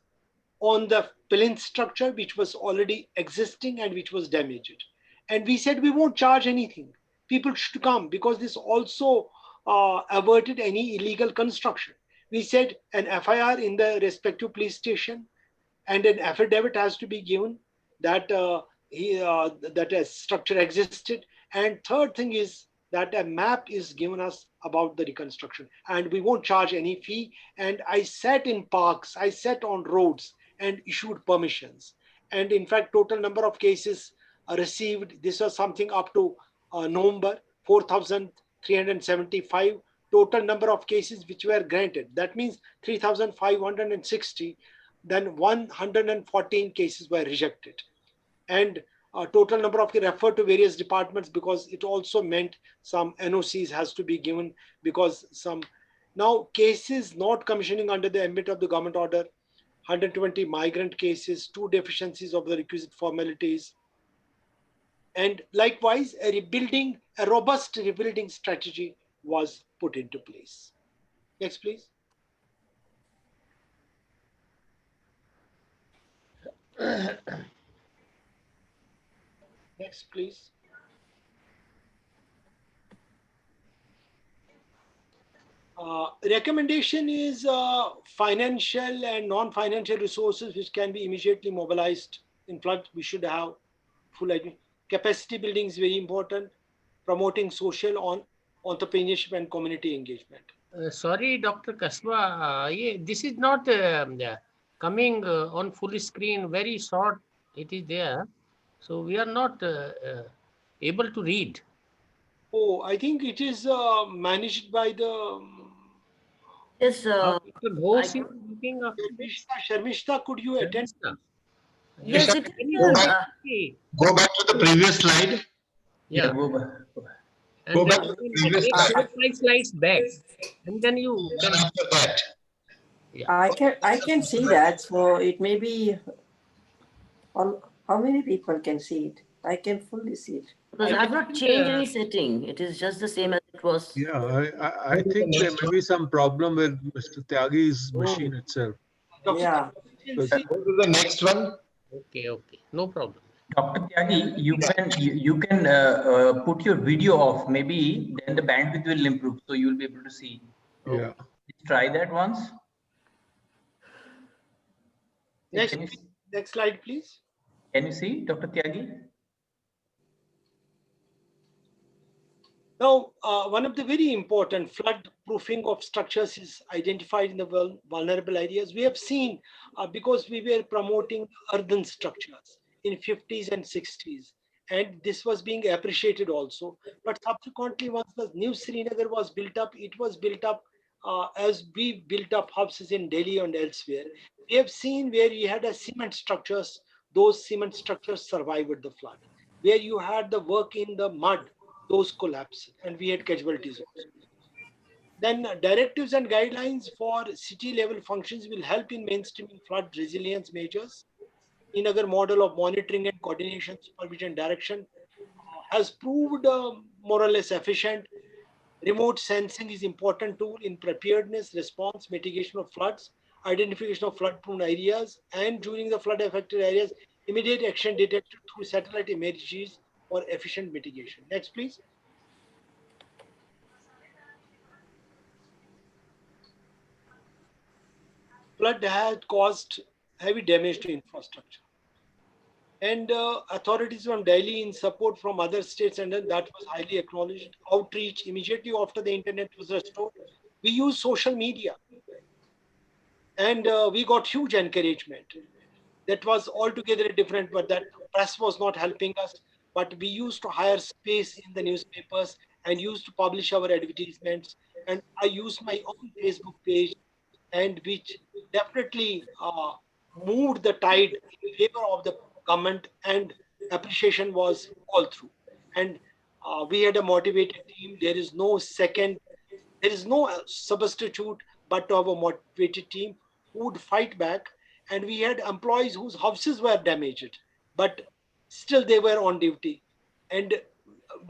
Speaker 6: on the plinth structure which was already existing and which was damaged. And we said we won't charge anything. People should come, because this also averted any illegal construction. We said an FIR in the respective police station, and an affidavit has to be given that that a structure existed. And third thing is that a map is given us about the reconstruction, and we won't charge any fee. And I sat in parks, I sat on roads and issued permissions. And in fact, total number of cases received, this was something up to November, 4,375 total number of cases which were granted. That means 3,560. Then 114 cases were rejected. And total number of referred to various departments, because it also meant some NOCs has to be given, because some now cases not commissioning under the ambit of the government order, 120 migrant cases, 2 deficiencies of the requisite formalities, and likewise a robust rebuilding strategy was put into place. Next, please. Next, please. Recommendation is financial and non-financial resources which can be immediately mobilized in flood. We should have full capacity building is very important. Promoting social entrepreneurship and community engagement.
Speaker 5: Sorry, Dr. Qasba, this is not coming on full screen, very short it is there. So we are not able to read.
Speaker 6: Oh, I think it is managed by the...
Speaker 3: Yes,
Speaker 6: Sharmishta, could you attend?
Speaker 3: Yes, it is.
Speaker 4: Go back to the previous slide.
Speaker 5: Yeah.
Speaker 2: Go back.
Speaker 5: And
Speaker 4: Go
Speaker 5: then
Speaker 4: back to the
Speaker 5: you
Speaker 4: previous
Speaker 5: take
Speaker 4: slide.
Speaker 5: 4-5 slides back, and then you
Speaker 4: Then after that.
Speaker 5: Yeah.
Speaker 7: I can see that. So it may be on how many people can see it? I can fully see it.
Speaker 3: Because I've not changed any setting. It is just the same as it was.
Speaker 9: Yeah, I think there may be some problem with Mr. Tyagi's machine itself.
Speaker 7: Yeah.
Speaker 4: Go to the next one.
Speaker 5: Okay, no problem.
Speaker 2: Dr. Tyagi, you can put your video off. Maybe then the bandwidth will improve, so you will be able to see.
Speaker 9: Yeah.
Speaker 2: Let's try that once.
Speaker 6: Next slide, please.
Speaker 2: Can you see, Dr. Tyagi?
Speaker 6: Now, one of the very important flood proofing of structures is identified in the vulnerable areas. We have seen because we were promoting earthen structures in 50s and 60s, and this was being appreciated also. But subsequently, once the new Srinagar was built up, it was built up as we built up houses in Delhi and elsewhere. We have seen where you had a cement structures, those cement structures survived the flood. Where you had the work in the mud, those collapsed, and we had casualties also. Then directives and guidelines for city level functions will help in mainstreaming flood resilience measures. Srinagar model of monitoring and coordination, supervision, direction has proved more or less efficient. Remote sensing is important tool in preparedness, response, mitigation of floods, identification of flood prone areas, and during the flood affected areas, immediate action detected through satellite images for efficient mitigation. Next, please. Flood had caused heavy damage to infrastructure. And authorities from Delhi, in support from other states, and that was highly acknowledged. Outreach immediately after the internet was restored. We used social media. And we got huge encouragement. That was altogether different, but that press was not helping us. But we used to hire space in the newspapers and used to publish our advertisements. And I used my own Facebook page, and which definitely moved the tide in favor of the government, and appreciation was all through. And we had a motivated team. There is no substitute but to have a motivated team who would fight back. And we had employees whose houses were damaged, but still they were on duty. And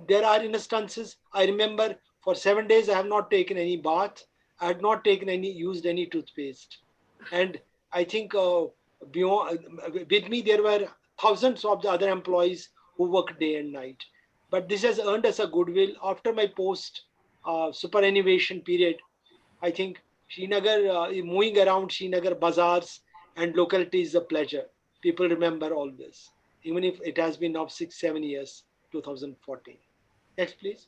Speaker 6: there are instances, I remember for 7 days, I have not taken any bath. I had not used any toothpaste. And I think with me, there were thousands of the other employees who worked day and night. But this has earned us a goodwill. After my post superannuation period, I think Srinagar, moving around Srinagar bazaars and localities is a pleasure. People remember all this, even if it has been now 6-7 years, 2014. Next, please.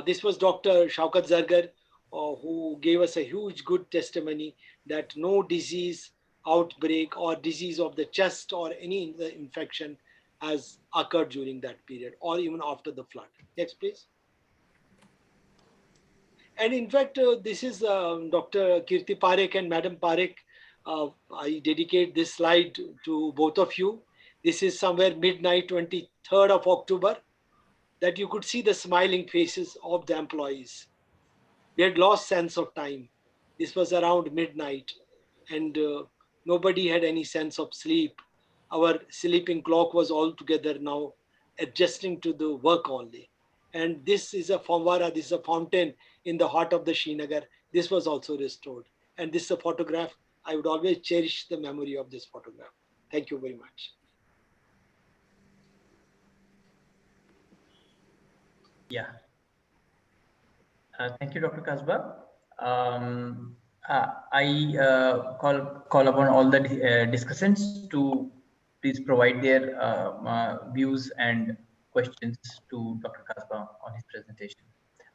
Speaker 6: This was Dr. Shaukat Zargar, who gave us a huge good testimony that no disease outbreak or disease of the chest or any infection as occurred during that period or even after the flood. Next, please. And in fact, this is Dr. Kirti Parekh and Madam Parekh. I dedicate this slide to both of you. This is somewhere midnight, 23rd of October, that you could see the smiling faces of the employees. They had lost sense of time. This was around midnight, and nobody had any sense of sleep. Our sleeping clock was altogether now adjusting to the work only. And this is a famwara, this is a fountain in the heart of the Srinagar. This was also restored. And this is a photograph. I would always cherish the memory of this photograph. Thank you very much.
Speaker 2: Yeah. Thank you, Dr. Qasba. I call upon all the discussants to please provide their views and questions to Dr. Qasba on his presentation.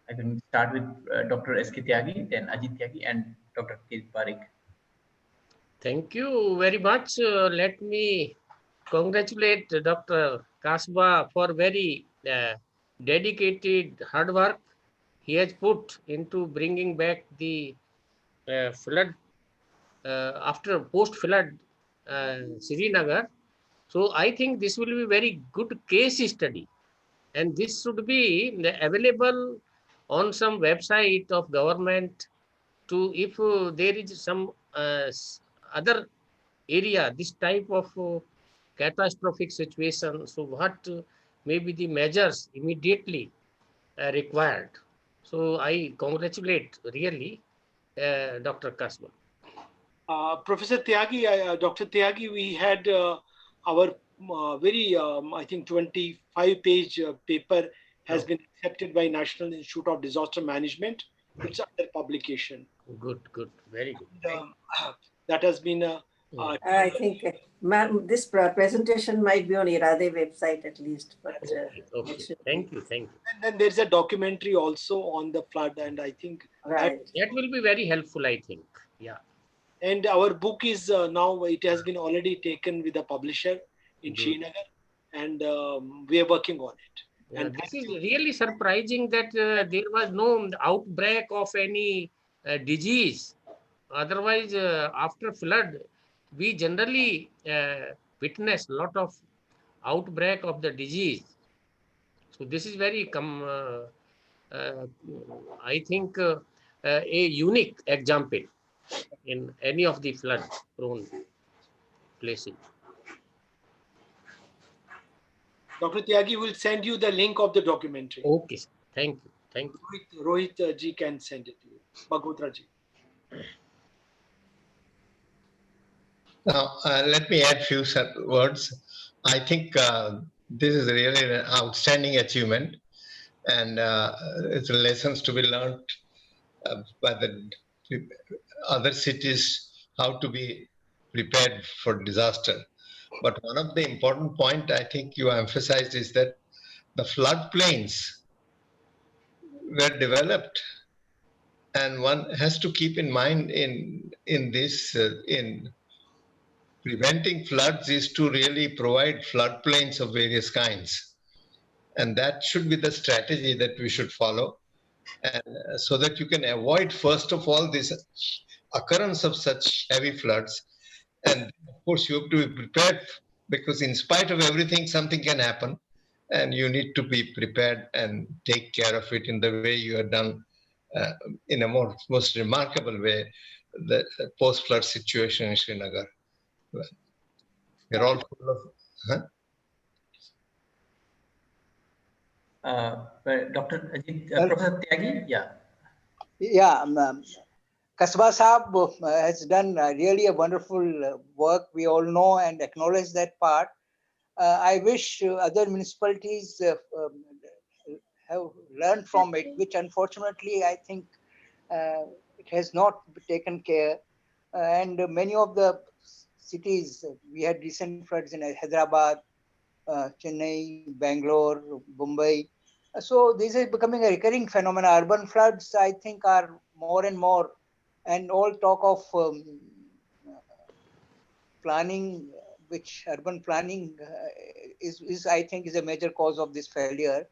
Speaker 2: I can start with Dr. S.K. Tyagi, then Ajit Tyagi, and Dr. Kirit Parekh.
Speaker 5: Thank you very much. Let me congratulate Dr. Qasba for very dedicated hard work he has put into bringing back the flood after post-flood Srinagar. So I think this will be very good case study, and this should be available on some website of government to if there is some other area, this type of catastrophic situation. So what may be the measures immediately required. So I congratulate really Dr. Qasba.
Speaker 6: Professor Tyagi, Dr. Tyagi, we had our very, I think, 25-page paper has been accepted by National Institute of Disaster Management. It's under publication.
Speaker 5: Good, very good.
Speaker 6: And, that has been
Speaker 7: I think, ma'am, this presentation might be on IRADe website at least. But,
Speaker 5: okay. Thank you.
Speaker 6: And then there's a documentary also on the flood, and I think
Speaker 5: that will be very helpful, I think. Yeah.
Speaker 6: And our book is now, it has been already taken with a publisher in Srinagar, and we are working on it.
Speaker 5: And this is really surprising that there was no outbreak of any disease. Otherwise, after flood, we generally witness a lot of outbreak of the disease. So this is very, I think, a unique example in any of the flood-prone places.
Speaker 6: Dr. Tyagi will send you the link of the documentary.
Speaker 5: Okay, thank you.
Speaker 6: Rohit ji can send it to you. Bagotra ji.
Speaker 4: Now, let me add a few words. I think this is really an outstanding achievement, and it's lessons to be learned by the other cities how to be prepared for disaster. But one of the important point I think you emphasized is that the floodplains were developed, and one has to keep in mind in preventing floods is to really provide floodplains of various kinds. And that should be the strategy that we should follow. And so that you can avoid, first of all, this occurrence of such heavy floods. And of course, you have to be prepared, because in spite of everything, something can happen. And you need to be prepared and take care of it in the way you have done in a most remarkable way, the post-flood situation in Srinagar. We're all full of...
Speaker 2: Dr. Ajit, Professor Tyagi, yeah.
Speaker 8: Yeah, Qasba Saab has done really a wonderful work. We all know and acknowledge that part. I wish other municipalities have learned from it, which unfortunately I think it has not taken care. And many of the cities, we had recent floods in Hyderabad, Chennai, Bangalore, Mumbai. So this is becoming a recurring phenomenon. Urban floods, I think, are more and more, and all talk of planning which urban planning is I think is a major cause of this failure.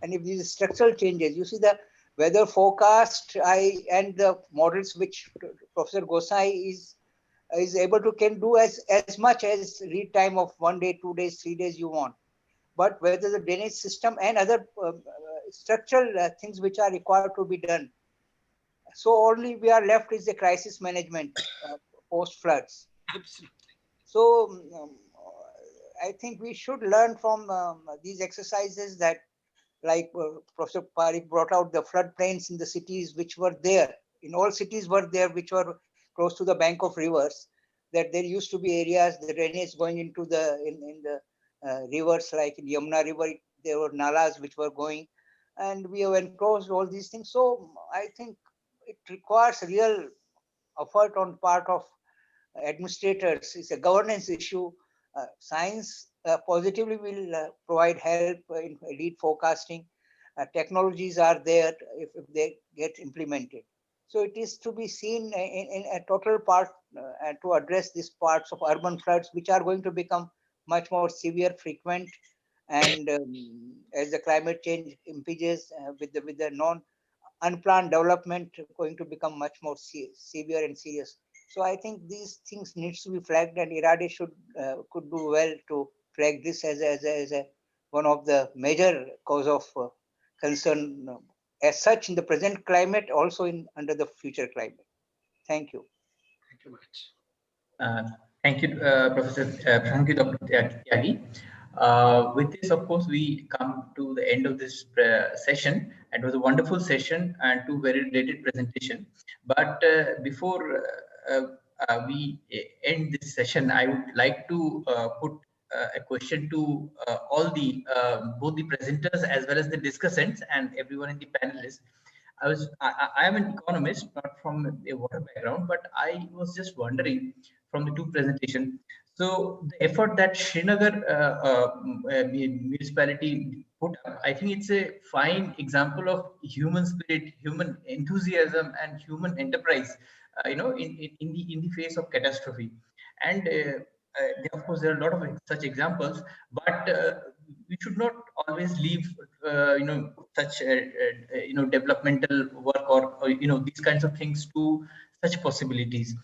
Speaker 8: And if these structural changes, you see the weather forecast and the models which Professor Gosain is able to can do as much as read time of 1 day, 2 days, 3 days you want. But whether the drainage system and other structural things which are required to be done. So only we are left is the crisis management post floods.
Speaker 6: Absolutely.
Speaker 8: So I think we should learn from these exercises that, like Professor Parikh brought out, the floodplains in the cities which were there, in all cities were there, which were close to the bank of rivers, that there used to be areas, the drainage going into the, in the rivers, like in Yamuna River, there were nalas which were going, and we have enclosed all these things. So I think it requires real effort on part of administrators. It's a governance issue. Science positively will provide help in lead forecasting. Technologies are there if they get implemented. So it is to be seen in a total part to address these parts of urban floods, which are going to become much more severe, frequent, and as the climate change impedes with the unplanned development going to become much more severe and serious. So I think these things needs to be flagged, and IRADe could do well to flag this as a one of the major cause of concern as such in the present climate, also in under the future climate. Thank you.
Speaker 6: Thank you much.
Speaker 2: Thank you, Professor. Thank you, Dr. Tyagi. With this, of course, we come to the end of this session. It was a wonderful session and two very related presentations. But before we end this session, I would like to put a question to all the both the presenters as well as the discussants and everyone in the panelists. I am an economist, not from a water background, but I was just wondering from the two presentations. So the effort that Srinagar municipality put up, I think it's a fine example of human spirit, human enthusiasm, and human enterprise. In the face of catastrophe, and of course there are a lot of such examples, but we should not always leave such developmental work or these kinds of things to such possibilities.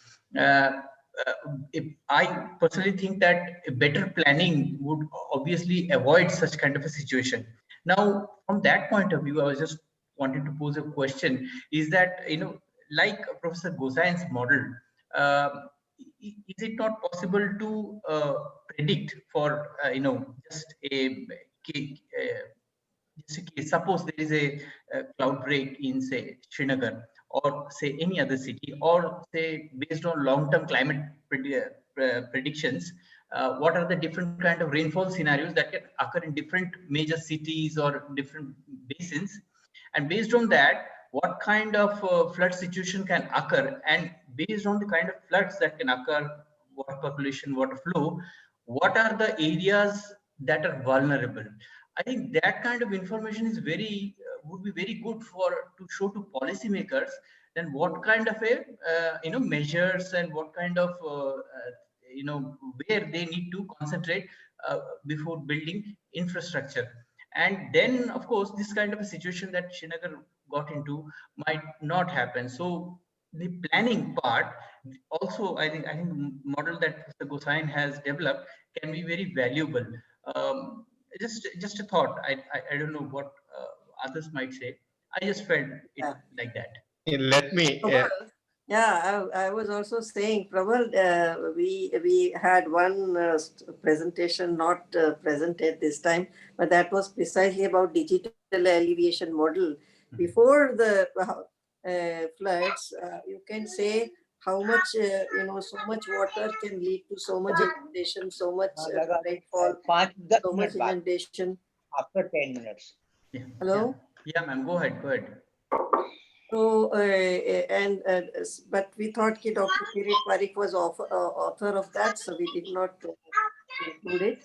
Speaker 2: I personally think that a better planning would obviously avoid such kind of a situation. Now, from that point of view, I was just wanted to pose a question: is that like Professor Gosain's model, is it not possible to predict for just a suppose there is a cloud break in, say, Srinagar or say any other city, or say based on long-term climate predictions, what are the different kind of rainfall scenarios that can occur in different major cities or different basins, and based on that, what kind of flood situation can occur, and based on the kind of floods that can occur, water population, water flow, what are the areas that are vulnerable? I think that kind of information is very would be very good to show to policymakers then what kind of a measures and what kind of where they need to concentrate before building infrastructure. And then of course this kind of a situation that Srinagar got into might not happen. So the planning part also, I think model that Mr. Gosain has developed can be very valuable. Just a thought. I don't know what others might say. I just felt it like that.
Speaker 4: Let me.
Speaker 7: Yeah, I was also saying, Prabal, we had one presentation not presented this time, but that was precisely about digital alleviation model. Before the floods, you can say how much, so much water can lead to so much inundation, so much rainfall, so much inundation.
Speaker 8: After 10 minutes.
Speaker 2: Yeah.
Speaker 7: Hello?
Speaker 2: Yeah, ma'am, go ahead.
Speaker 7: So, but we thought that Dr. Kirit Parikh was author of that, so we did not include it.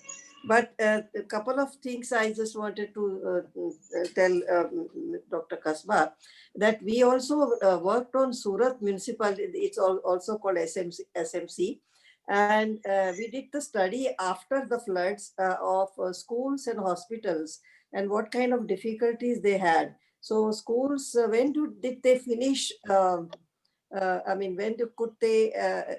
Speaker 7: But a couple of things I just wanted to tell Dr. Qasba, that we also worked on Surat Municipal, it's also called SMC. And we did the study after the floods of schools and hospitals and what kind of difficulties they had. So schools, did they finish? I mean, could they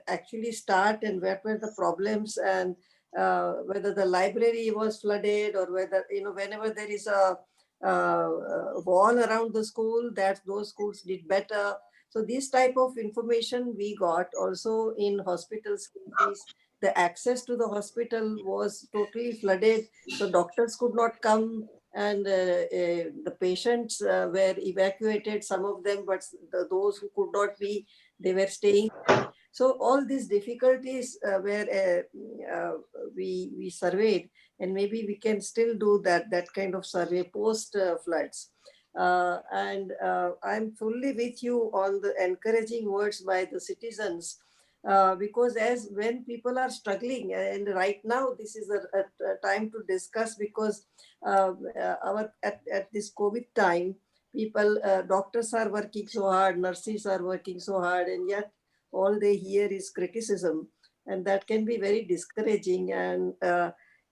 Speaker 7: actually start, and what were the problems, and whether the library was flooded, or whether, whenever there is a wall around the school, that those schools did better. So this type of information we got. Also in hospitals, the access to the hospital was totally flooded, so doctors could not come, and the patients were evacuated, some of them, but those who could not be, they were staying. So all these difficulties were we surveyed, and maybe we can still do that kind of survey post floods. And I'm fully with you on the encouraging words by the citizens, because as when people are struggling, and right now this is a time to discuss, because at this COVID time, people, doctors are working so hard, nurses are working so hard, and yet all they hear is criticism, and that can be very discouraging. And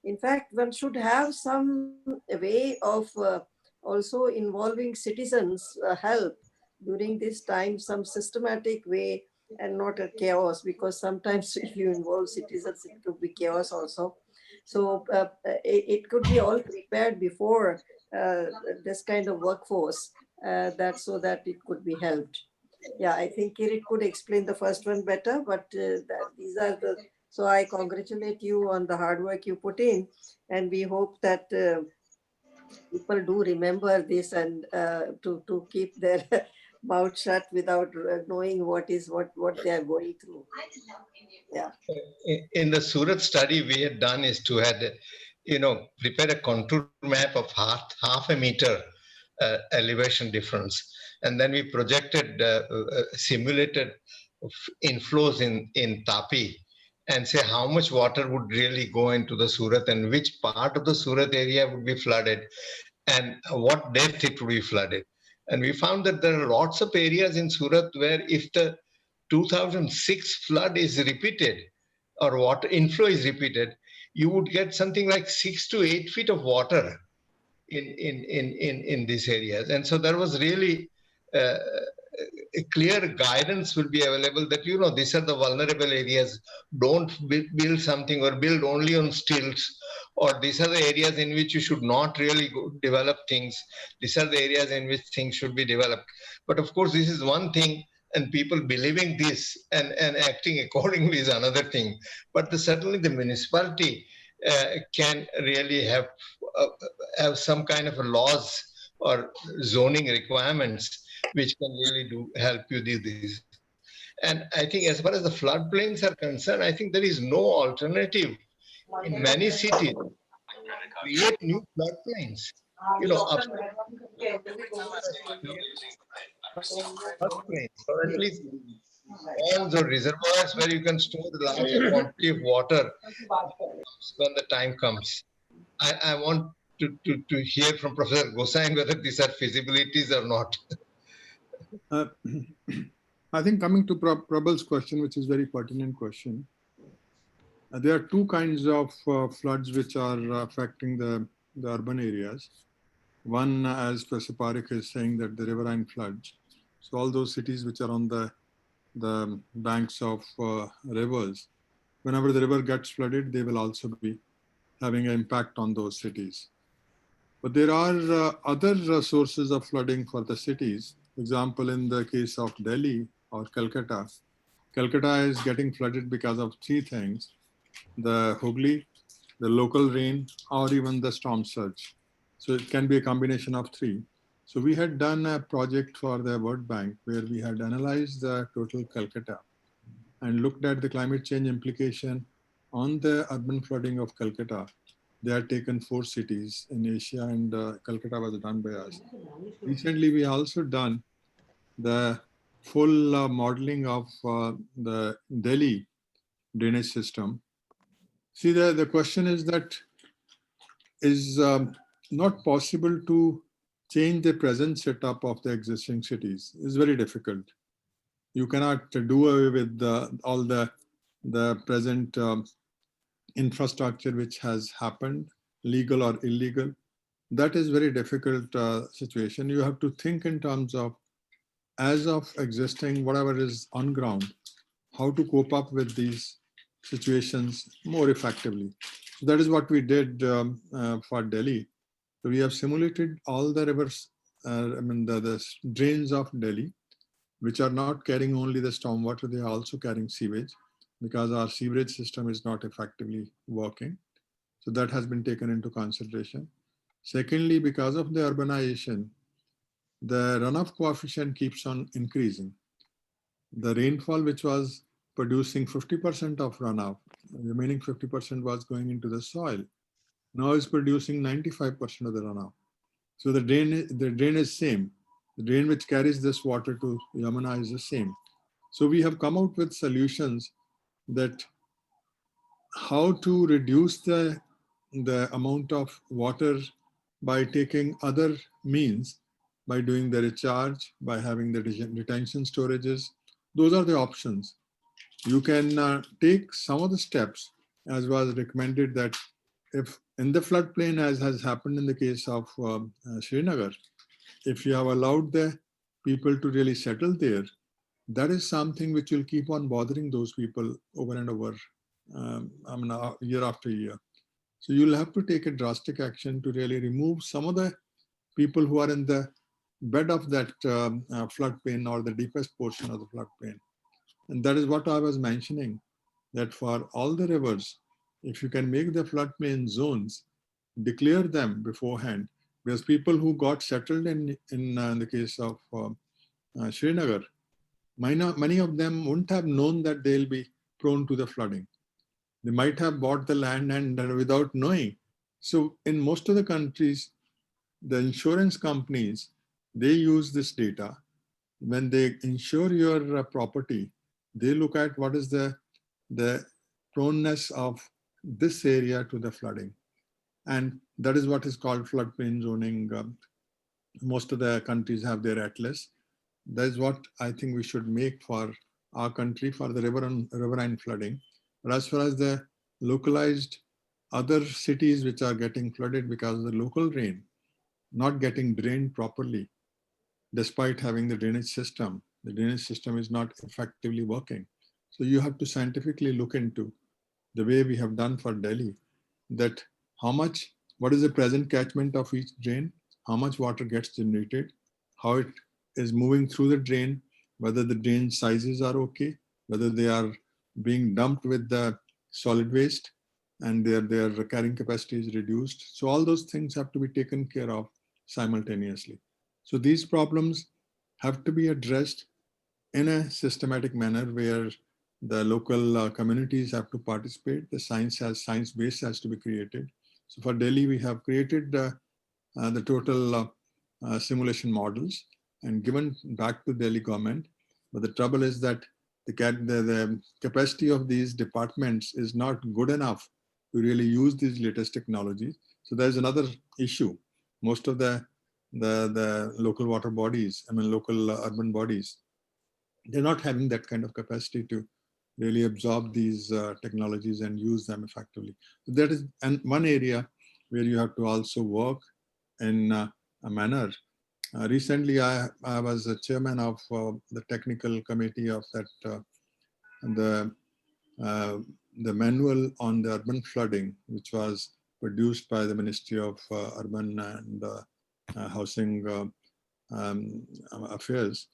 Speaker 7: in fact, one should have some way of also involving citizens help during this time, some systematic way, and not a chaos, because sometimes if you involve citizens, it could be chaos also. So it could be all prepared before this kind of workforce, that so that it could be helped. Yeah, I think Kirit could explain the first one better, but these are the, so I congratulate you on the hard work you put in, and we hope that people do remember this, and to keep their mouth shut without knowing what they are going through. Yeah.
Speaker 4: In the Surat study we had done is to had, prepare a contour map of half a meter elevation difference, and then we projected simulated inflows in Tapi, and say how much water would really go into the Surat, and which part of the Surat area would be flooded, and what depth it would be flooded. And we found that there are lots of areas in Surat where if the 2006 flood is repeated, or water inflow is repeated, you would get something like 6 to 8 feet of water in these areas. And so there was really a clear guidance will be available that, these are the vulnerable areas. Don't build something, or build only on stilts, or these are the areas in which you should not really develop things. These are the areas in which things should be developed. But of course, this is one thing, and people believing this and acting accordingly is another thing. But certainly the municipality can really have some kind of a laws or zoning requirements which can really help you do this. And I think as far as the floodplains are concerned, I think there is no alternative in many cities. Create new floodplains. Or at least ponds or reservoirs where you can store the large quantity of water when the time comes. I want to hear from Professor Gosain whether these are feasibilities or not.
Speaker 1: I think coming to Prabhal's question, which is a very pertinent question, there are two kinds of floods which are affecting the urban areas. One, as Professor Parekh is saying, that the riverine floods. So all those cities which are on the banks of rivers, whenever the river gets flooded, they will also be having an impact on those cities. But there are other sources of flooding for the cities. For example, in the case of Delhi or Calcutta, Calcutta is getting flooded because of three things: the Hooghly, the local rain, or even the storm surge. So it can be a combination of three. So we had done a project for the World Bank where we had analyzed the total Calcutta and looked at the climate change implication on the urban flooding of Calcutta. They had taken 4 cities in Asia, and Calcutta was done by us. Recently, we also done the full modeling of the Delhi drainage system. See, the question is that is not possible to change the present setup of the existing cities. It's very difficult. You cannot do away with all the the present infrastructure which has happened, legal or illegal. That is very difficult situation. You have to think in terms of, as of existing, whatever is on ground, how to cope up with these situations more effectively. So that is what we did for Delhi. So we have simulated all the rivers, the drains of Delhi, which are not carrying only the stormwater, they are also carrying sewage, because our sewerage system is not effectively working. So that has been taken into consideration. Secondly, because of the urbanization, the runoff coefficient keeps on increasing. The rainfall, which was producing 50% of runoff, the remaining 50% was going into the soil, now is producing 95% of the runoff. So the drain is same. The drain which carries this water to Yamuna is the same. So we have come out with solutions that how to reduce the amount of water by taking other means, by doing the recharge, by having the detention storages. Those are the options. You can take some of the steps, as was recommended, that if in the floodplain, as has happened in the case of Srinagar, if you have allowed the people to really settle there, that is something which will keep on bothering those people over and over, year after year. So you'll have to take a drastic action to really remove some of the people who are in the bed of that floodplain or the deepest portion of the floodplain. And that is what I was mentioning, that for all the rivers, if you can make the floodplain zones, declare them beforehand, because people who got settled in the case of Srinagar, many of them wouldn't have known that they'll be prone to the flooding. They might have bought the land and without knowing. So in most of the countries, the insurance companies, they use this data. When they insure your property, they look at what is the proneness of this area to the flooding. And that is what is called floodplain zoning. Most of the countries have their atlas. That is what I think we should make for our country, for the riverine flooding. But as far as the localized other cities which are getting flooded because of the local rain not getting drained properly, despite having the drainage system is not effectively working. So you have to scientifically look into the way we have done for Delhi, that what is the present catchment of each drain, how much water gets generated, how it is moving through the drain, whether the drain sizes are okay, whether they are being dumped with the solid waste and their carrying capacity is reduced. So all those things have to be taken care of simultaneously. So these problems have to be addressed in a systematic manner where the local communities have to participate. The science base has to be created. So for Delhi, we have created the total simulation models and given back to Delhi government. But the trouble is that the capacity of these departments is not good enough to really use these latest technologies. So there's another issue. Most of the local water bodies, local urban bodies, they're not having that kind of capacity to really absorb these technologies and use them effectively. So that is one area where you have to also work in a manner. Recently, I was a chairman of the technical committee of that the manual on the urban flooding, which was produced by the Ministry of Urban and Housing Affairs,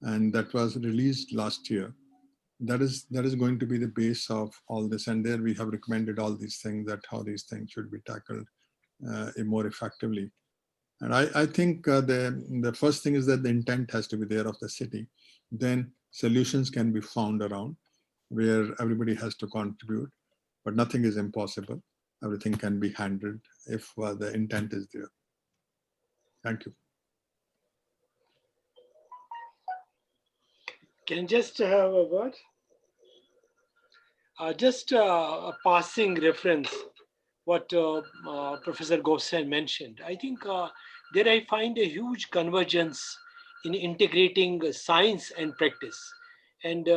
Speaker 1: and that was released last year. That is going to be the base of all this, and there we have recommended all these things, that how these things should be tackled more effectively. And I think the first thing is that the intent has to be there of the city. Then solutions can be found around where everybody has to contribute, but nothing is impossible. Everything can be handled if the intent is there. Thank you.
Speaker 6: Can just have a word? Just a passing reference, what Professor Gosain mentioned. I think there I find a huge convergence in integrating science and practice. And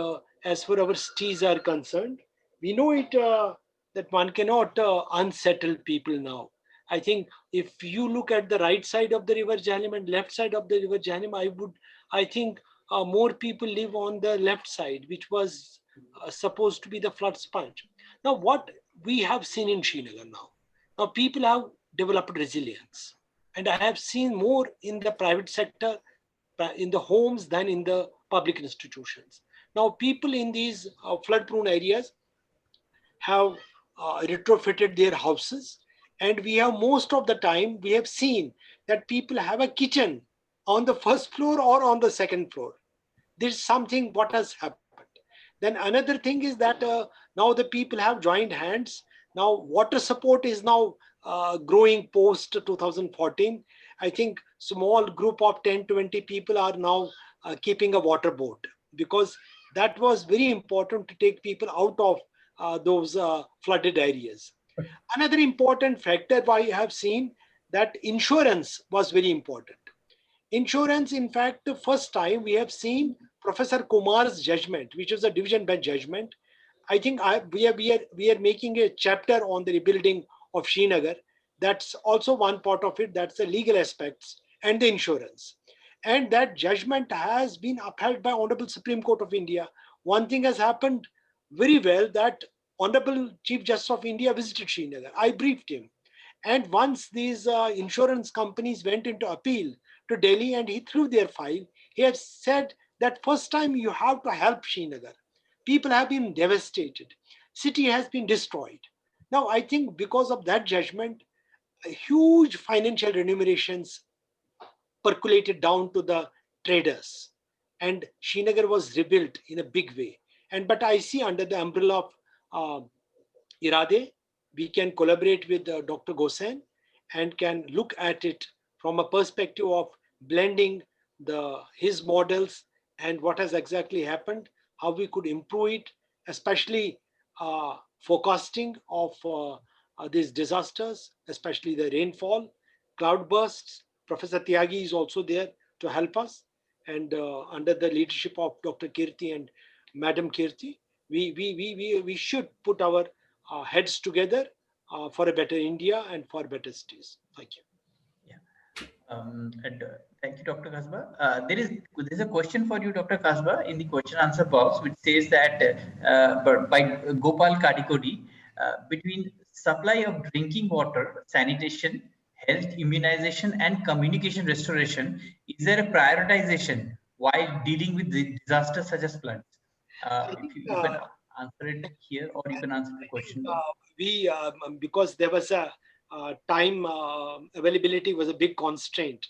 Speaker 6: as far our cities are concerned, We know it that one cannot unsettle people now. I think if you look at the right side of the river Jhelum and left side of the river Jhelum, I think more people live on the left side, which was supposed to be the flood sponge. Now, what we have seen in Srinagar now people have developed resilience. And I have seen more in the private sector, in the homes than in the public institutions. Now, people in these flood-prone areas have retrofitted their houses. And we have most of the time, we have seen that people have a kitchen on the first floor or on the second floor. There's something what has happened. Then another thing is that now the people have joined hands. Now water support is now growing post 2014. I think small group of 10, 20 people are now keeping a water boat, because that was very important to take people out of those flooded areas. Another important factor I have seen that insurance was very important. Insurance, in fact, the first time we have seen Professor Kumar's judgment, which was a division bench judgment. I think we are making a chapter on the rebuilding of Srinagar. That's also one part of it. That's the legal aspects and the insurance. And that judgment has been upheld by Honorable Supreme Court of India. One thing has happened very well, that Honorable Chief Justice of India visited Srinagar. I briefed him. And once these insurance companies went into appeal to Delhi and he threw their file, he has said that first time you have to help Srinagar. People have been devastated. City has been destroyed. Now, I think because of that judgment, huge financial remunerations percolated down to the traders. And Srinagar was rebuilt in a big way. But I see under the umbrella of IRADe, we can collaborate with Dr. Gosain and can look at it from a perspective of blending his models and what has exactly happened, how we could improve it, especially forecasting of these disasters, especially the rainfall, cloudbursts. Professor Tyagi is also there to help us. And under the leadership of Dr. Kirti and Madam Kirti, we should put our heads together for a better India and for better cities. Thank you.
Speaker 2: Thank you, Dr. Qasba. There's a question for you, Dr. Qasba, in the question answer box, which says that by Gopal Kadikodi, between supply of drinking water, sanitation, health, immunization, and communication restoration, is there a prioritization while dealing with disasters such as floods? If you can answer it here, or you can answer the question.
Speaker 6: Because there was a time availability was a big constraint.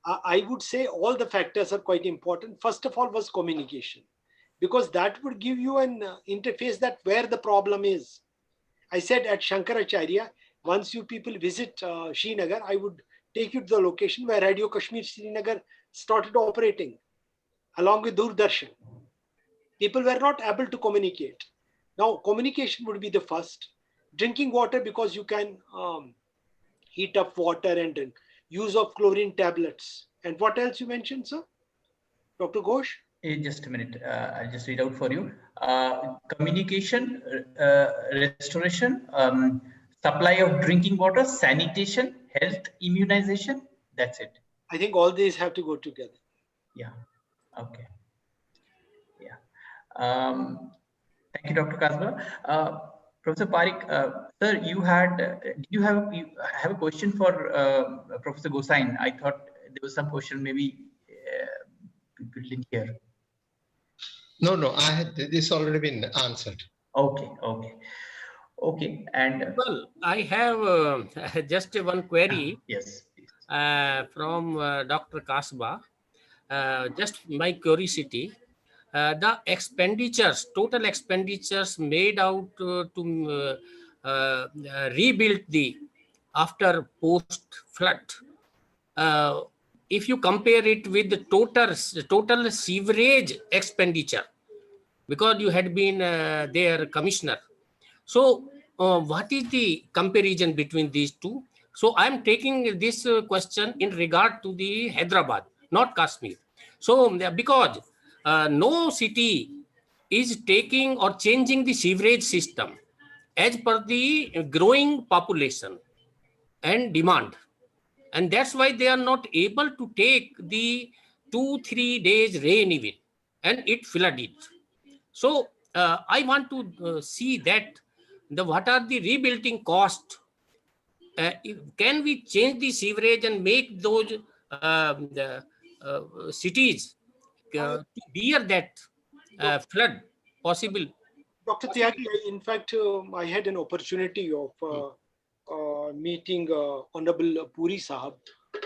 Speaker 6: I would say all the factors are quite important. First of all was communication, because that would give you an interface that where the problem is. I said at Shankaracharya, once you people visit Srinagar, I would take you to the location where Radio Kashmir Srinagar started operating along with Doordarshan. People were not able to communicate. Now, communication would be the first. Drinking water, because you can heat up water and drink. Use of chlorine tablets. And what else you mentioned, sir? Dr. Ghosh?
Speaker 2: Just a minute. I'll just read out for you. Communication, restoration, supply of drinking water, sanitation, health, immunization. That's it.
Speaker 6: I think all these have to go together.
Speaker 2: Yeah. Okay. Yeah. Thank you, Dr. Qasba. Professor Parikh, sir, you have a question for Professor Gosain. I thought there was some question maybe people didn't hear.
Speaker 4: No, this already been answered.
Speaker 2: Okay. And
Speaker 5: well, I have just one query.
Speaker 2: Yes.
Speaker 5: From Dr. Qasba. Just my curiosity. The expenditures, total expenditures made out to rebuild the after post flood. If you compare it with the total sewerage expenditure, because you had been their commissioner. So what is the comparison between these two? So I'm taking this question in regard to the Hyderabad, not Kashmir. So because no city is taking or changing the sewerage system as per the growing population and demand. And that's why they are not able to take the 2-3 days rain even, and it flooded. So I want to see that what are the rebuilding cost. Can we change the sewerage and make those cities to bear that flood possible?
Speaker 6: Dr. Tyagi, in fact, I had an opportunity of meeting Honorable Puri Sahab,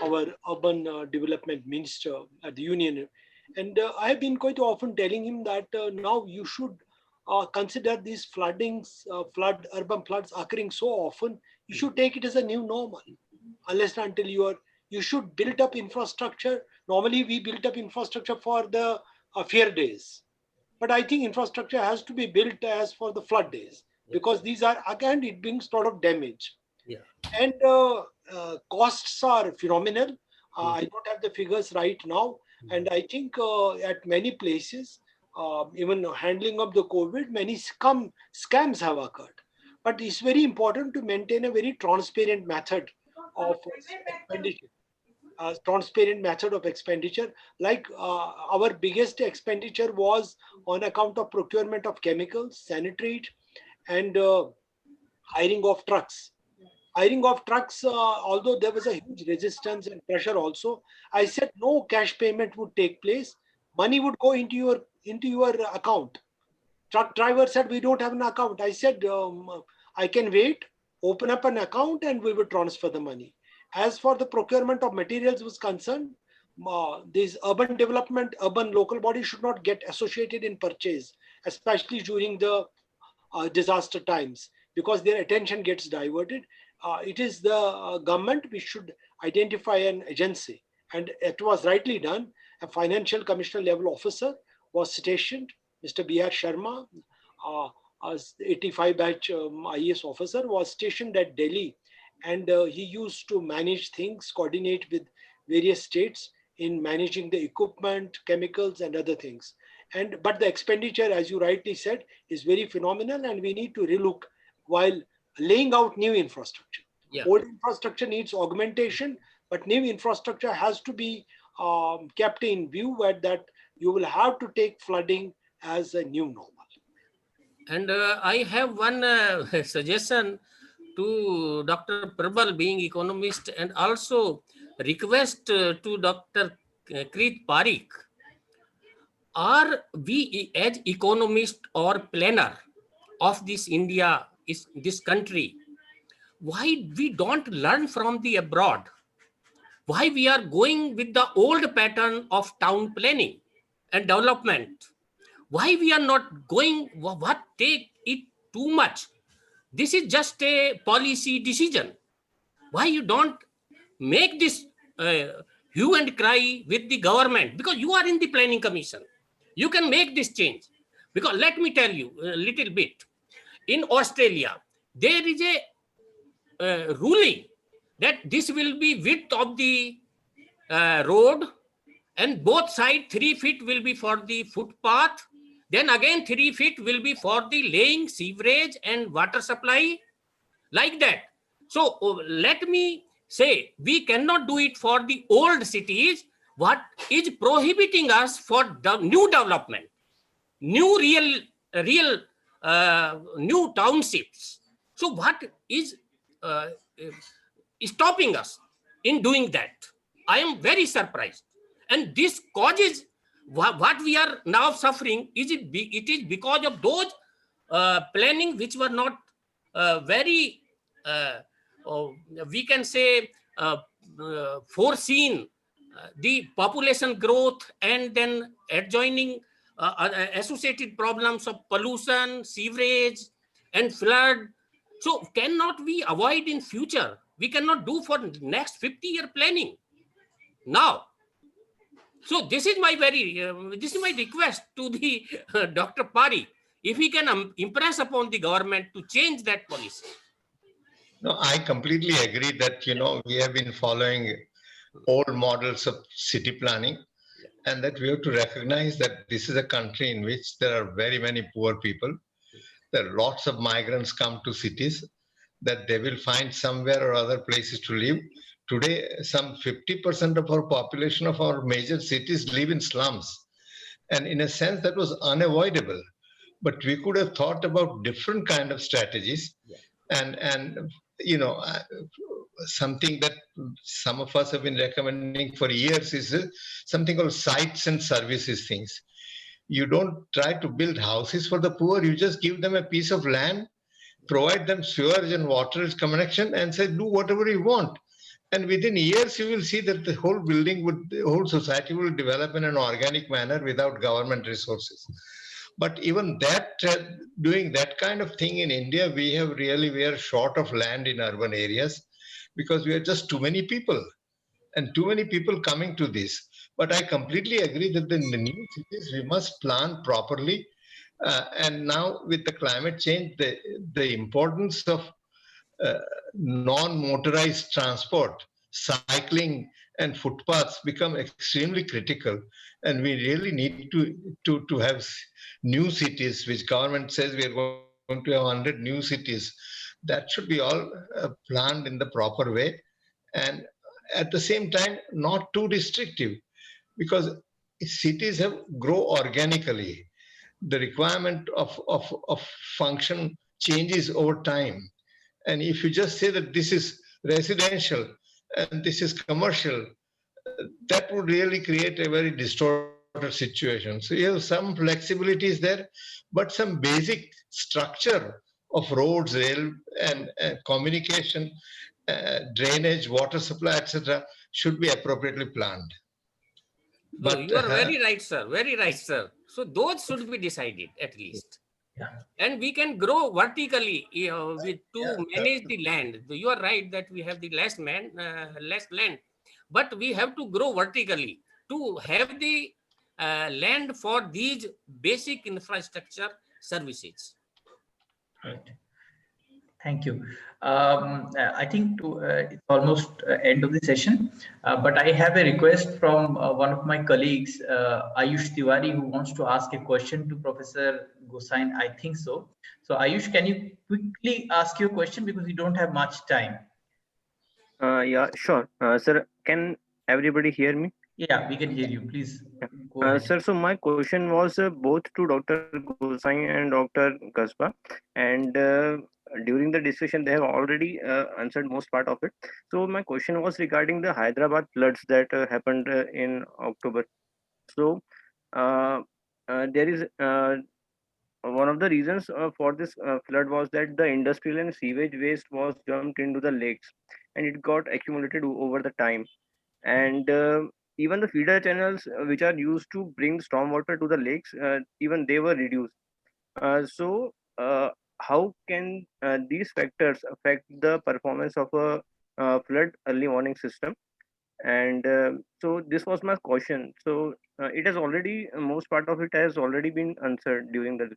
Speaker 6: our urban development minister at the union. And I have been quite often telling him that now you should consider these floodings, urban floods occurring so often, you should take it as a new normal. Unless and until you should build up infrastructure. Normally we build up infrastructure for the fair days. But I think infrastructure has to be built as for the flood days, because these are, again, it brings a lot of damage.
Speaker 5: Yeah.
Speaker 6: And costs are phenomenal. I don't have the figures right now. And I think at many places, even handling of the COVID, many scams have occurred. But it's very important to maintain a very transparent method of expenditure. Transparent method of expenditure. Like our biggest expenditure was on account of procurement of chemicals, sanitary, and hiring of trucks. Hiring of trucks, although there was a huge resistance and pressure also, I said no cash payment would take place. Money would go into your account. Truck driver said, we don't have an account. I said, I can wait, open up an account, and we will transfer the money. As for the procurement of materials was concerned, this urban development, urban local bodies should not get associated in purchase, especially during the disaster times, because their attention gets diverted. It is the government which should identify an agency, and it was rightly done. A financial commissioner level officer was stationed, Mr. B.R. Sharma, 85 batch IAS officer, was stationed at Delhi. And he used to manage things, coordinate with various states in managing the equipment, chemicals, and other things. But the expenditure, as you rightly said, is very phenomenal, and we need to relook while laying out new infrastructure.
Speaker 5: Yeah.
Speaker 6: Old infrastructure needs augmentation, but new infrastructure has to be kept in view, where that you will have to take flooding as a new normal.
Speaker 5: And I have one suggestion to Dr. Prabal, being economist, and also request to Dr. Kirit Parikh. Are we as economist or planner of this India, this country, why we don't learn from the abroad? Why we are going with the old pattern of town planning and development? Why we are not going, what take it too much? This is just a policy decision. Why you don't make this hue and cry with the government? Because you are in the planning commission. You can make this change. Because let me tell you a little bit. In Australia, there is a ruling that this will be width of the road, and both sides 3 feet will be for the footpath. Then again 3 feet will be for the laying sewerage and water supply, like that. So let me say, we cannot do it for the old cities. What is prohibiting us for the new development, new real new townships? So what is stopping us in doing that? I am very surprised. And this causes what we are now suffering. It is because of those planning which were not very, we can say, foreseen the population growth, and then adjoining associated problems of pollution, sewerage, and flood. So cannot we avoid in future? We cannot do for next 50-year planning now. So this is my request to the Dr. Parikh, if he can impress upon the government to change that policy.
Speaker 4: No, I completely agree that, we have been following old models of city planning. and that we have to recognize that this is a country in which there are very many poor people. There are lots of migrants come to cities, that they will find somewhere or other places to live. Today, some 50% of our population of our major cities live in slums. And in a sense, that was unavoidable. But we could have thought about different kind of strategies. And you know, something that some of us have been recommending for years is something called sites and services things. You don't try to build houses for the poor, you just give them a piece of land, provide them sewage and water connection, and say, do whatever you want. And within years, you will see that the whole the whole society will develop in an organic manner without government resources. But even that, doing that kind of thing in India, we are short of land in urban areas because we are just too many people and too many people coming to this. But I completely agree that in the new cities, we must plan properly. And now with the climate change, the importance of non-motorized transport, cycling and footpaths become extremely critical. And we really need to have new cities, which government says we are going to have 100 new cities. That should be all planned in the proper way. And at the same time, not too restrictive, because cities have grow organically. The requirement of function changes over time. And if you just say that this is residential and this is commercial, that would really create a very distorted situation. So you have some flexibilities there, but some basic structure of roads, rail, and communication, drainage, water supply, etc., should be appropriately planned.
Speaker 5: No, you are very right, sir. Very right, sir. So those should be decided at least.
Speaker 2: Yeah.
Speaker 5: And we can grow vertically to manage the land. You are right that we have the less land, but we have to grow vertically to have the land for these basic infrastructure services.
Speaker 2: Right. Thank you. I think it's almost end of the session, but I have a request from one of my colleagues, Ayush Tiwari, who wants to ask a question to Professor Gosain. I think so. So Ayush, can you quickly ask your question because we don't have much time?
Speaker 10: Yeah, sure. Sir, can everybody hear me?
Speaker 2: Yeah, we can hear you. Please go ahead.
Speaker 10: Sir, so my question was both to Dr. Gosain and Dr. Qasba, and during the discussion they have already answered most part of it. So my question was regarding the Hyderabad floods that happened in October. So there is one of the reasons for this flood was that the industrial and sewage waste was dumped into the lakes, and it got accumulated over the time. And even the feeder channels which are used to bring stormwater to the lakes, even they were reduced. So how can these factors affect the performance of a flood early warning system? And so this was my question. So it has already, most part of it has already been answered during the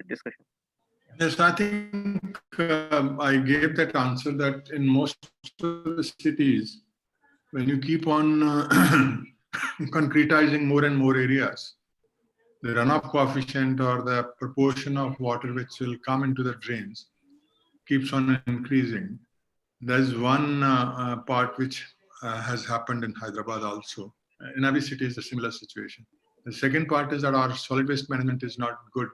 Speaker 10: discussion.
Speaker 1: Yes, I think I gave that answer that in most of the cities, when you keep on concretizing more and more areas, the runoff coefficient or the proportion of water which will come into the drains keeps on increasing. There's one part which has happened in Hyderabad also. In every city is a similar situation. The second part is that our solid waste management is not good.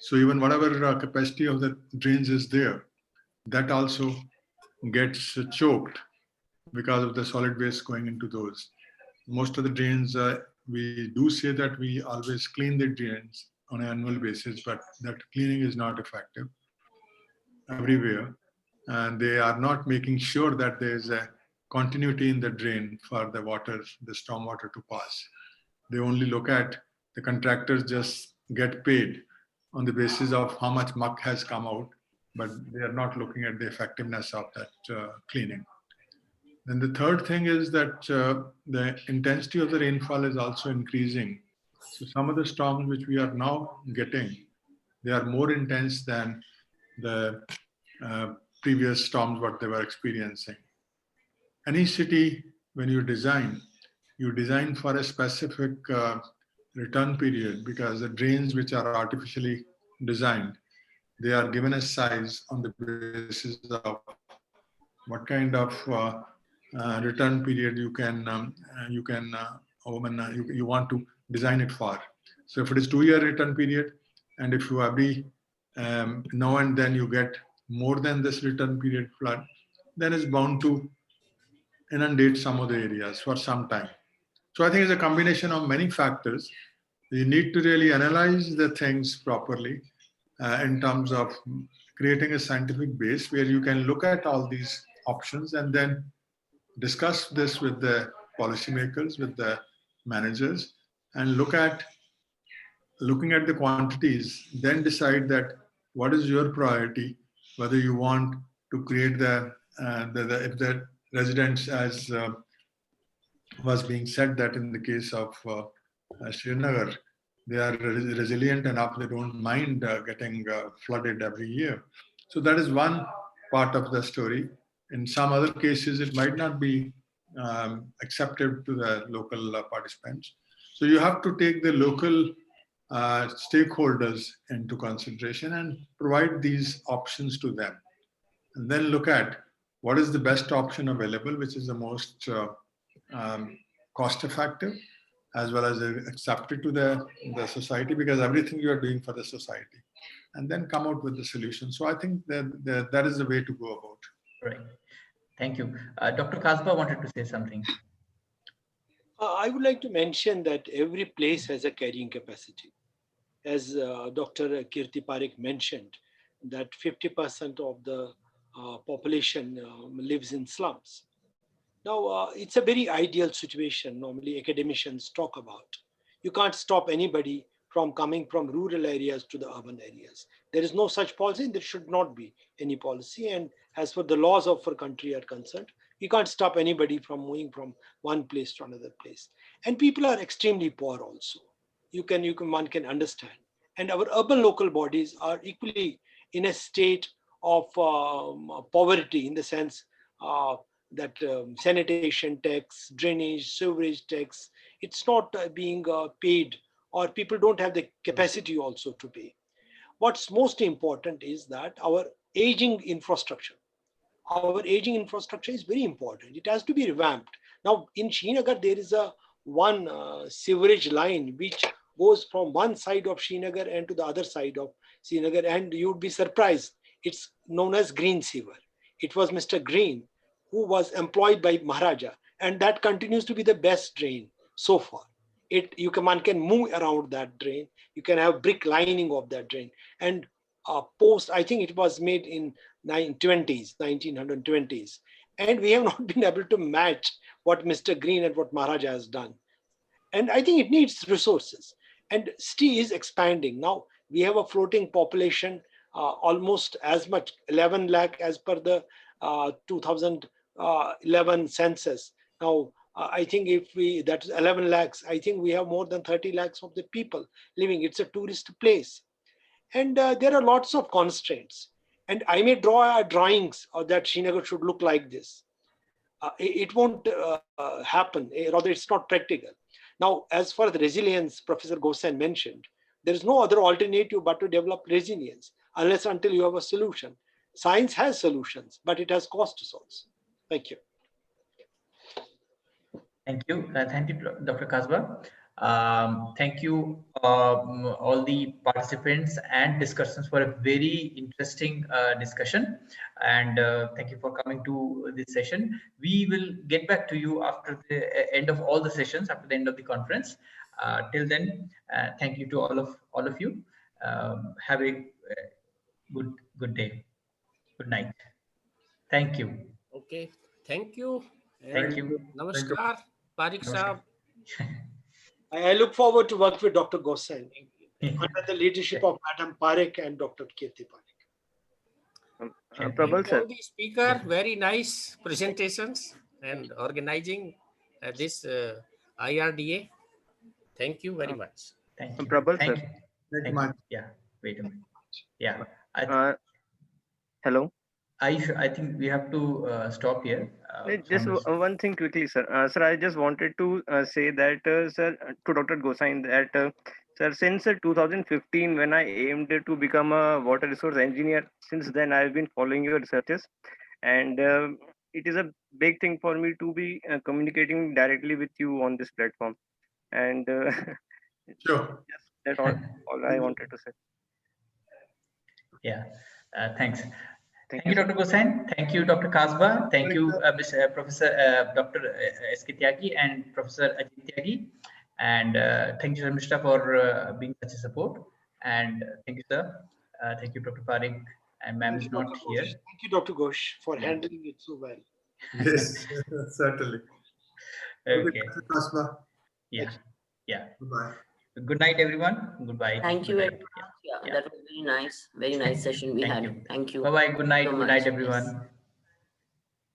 Speaker 1: So even whatever capacity of the drains is there, that also gets choked because of the solid waste going into those. Most of the drains, we do say that we always clean the drains on an annual basis, but that cleaning is not effective everywhere. And they are not making sure that there is a continuity in the drain for the water, the storm water to pass. They only look at the contractors just get paid on the basis of how much muck has come out, but they are not looking at the effectiveness of that cleaning. Then the third thing is that the intensity of the rainfall is also increasing. So some of the storms which we are now getting, they are more intense than the previous storms what they were experiencing. Any city, when you design for a specific return period, because the drains which are artificially designed, they are given a size on the basis of what kind of return period you want to design it for. So if it is 2-year return period, and if you every now and then you get more than this return period flood, then it's bound to inundate some of the areas for some time. So I think it's a combination of many factors. You need to really analyze the things properly in terms of creating a scientific base where you can look at all these options and then discuss this with the policymakers, with the managers, and looking at the quantities, then decide that what is your priority, whether you want to create if the residents, as was being said, that in the case of Srinagar, they are resilient enough, they don't mind getting flooded every year. So that is one part of the story. In some other cases, it might not be accepted to the local participants. So you have to take the local stakeholders into consideration and provide these options to them. And then look at what is the best option available, which is the most cost effective, as well as accepted to the society, because everything you are doing for the society, and then come out with the solution. So I think that is the way to go about.
Speaker 2: Right. Thank you. Dr. Qasba wanted to say something.
Speaker 6: I would like to mention that every place has a carrying capacity. As Dr. Kirti Parekh mentioned, that 50% of the population lives in slums. Now, it's a very ideal situation normally academicians talk about. You can't stop anybody from coming from rural areas to the urban areas. There is no such policy, and there should not be any policy. And as for the laws of our country are concerned, you can't stop anybody from moving from one place to another place. And people are extremely poor also. One can understand. And our urban local bodies are equally in a state of poverty, in the sense that sanitation tax, drainage, sewerage tax, it's not being paid, or people don't have the capacity also to pay. What's most important is that our aging infrastructure. Our aging infrastructure is very important. It has to be revamped. Now, in Srinagar, there is one sewerage line which goes from one side of Srinagar and to the other side of Srinagar, and you would be surprised. It's known as Green Sewer. It was Mr. Green who was employed by Maharaja, and that continues to be the best drain so far. One can move around that drain. You can have brick lining of that drain. And I think it was made in 1920s, and we have not been able to match what Mr. Green and what Maharaja has done. And I think it needs resources. And city is expanding. Now we have a floating population, almost as much, 11 lakh as per the 2011 census. Now, I think that's 11 lakhs, I think we have more than 30 lakhs of the people living. It's a tourist place. And there are lots of constraints. And I may draw drawings that Srinagar should look like this. It won't happen, rather it's not practical. Now, as far as the resilience, Professor Gosain mentioned, there is no other alternative but to develop resilience, unless until you have a solution. Science has solutions, but it has costs also. Thank you.
Speaker 2: Thank you. Thank you, Dr. Qasba. Thank you, all the participants and discussants, for a very interesting discussion. And thank you for coming to this session. We will get back to you after the end of all the sessions, after the end of the conference. Till then, thank you to all of you. Have a good day. Good night. Thank you.
Speaker 5: Okay. Thank you.
Speaker 2: Thank you.
Speaker 5: Namaskar, Parekh Saab.
Speaker 6: I look forward to work with Dr. Gosain under the leadership of Madam Parekh and Dr. Kirti Parekh.
Speaker 10: Prabal sir.
Speaker 5: All the speaker, very nice presentations and organizing this IRDA. Thank you very much.
Speaker 2: Thank you.
Speaker 10: Prabal sir.
Speaker 2: Thank you. Yeah, wait a minute. Yeah.
Speaker 10: Hello.
Speaker 2: I think we have to stop here.
Speaker 10: Just one thing quickly, sir. Sir, I just wanted to say that, sir, to Dr. Gosain, that, sir, since 2015, when I aimed to become a water resource engineer, since then I've been following your researches, and it is a big thing for me to be communicating directly with you on this platform. And
Speaker 1: Sure.
Speaker 10: that's all I wanted to say.
Speaker 2: Yeah, thanks.
Speaker 10: Thank
Speaker 2: Thank you, Dr. Gosain. Thank you, Dr. Qasba. Thank you, Professor Dr. S.K. Tyagi and Professor Ajit Tyagi. And thank you, Mr. for being such a support. And thank you, sir. Thank you, Dr. Parik. And ma'am is not here.
Speaker 6: Thank you, Dr. Ghosh, for handling it so well.
Speaker 1: Yes, certainly.
Speaker 2: Okay.
Speaker 1: Qasba.
Speaker 2: Yeah. Yeah.
Speaker 1: Goodbye.
Speaker 2: Good night, everyone. Goodbye.
Speaker 3: Thank you
Speaker 2: Good
Speaker 3: very
Speaker 2: night.
Speaker 3: much. Yeah, that was very nice session we had. Thank you.
Speaker 2: Bye-bye. Good night.
Speaker 3: so
Speaker 2: Good
Speaker 3: much.
Speaker 2: night,
Speaker 3: Yes.
Speaker 2: everyone.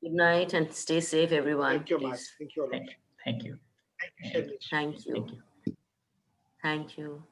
Speaker 3: Good night and stay safe, everyone.
Speaker 6: Thank you,
Speaker 3: please.
Speaker 6: Mike. Thank you a lot.
Speaker 2: Thank you.
Speaker 3: Thank you.
Speaker 2: Thank you.
Speaker 3: Thank you.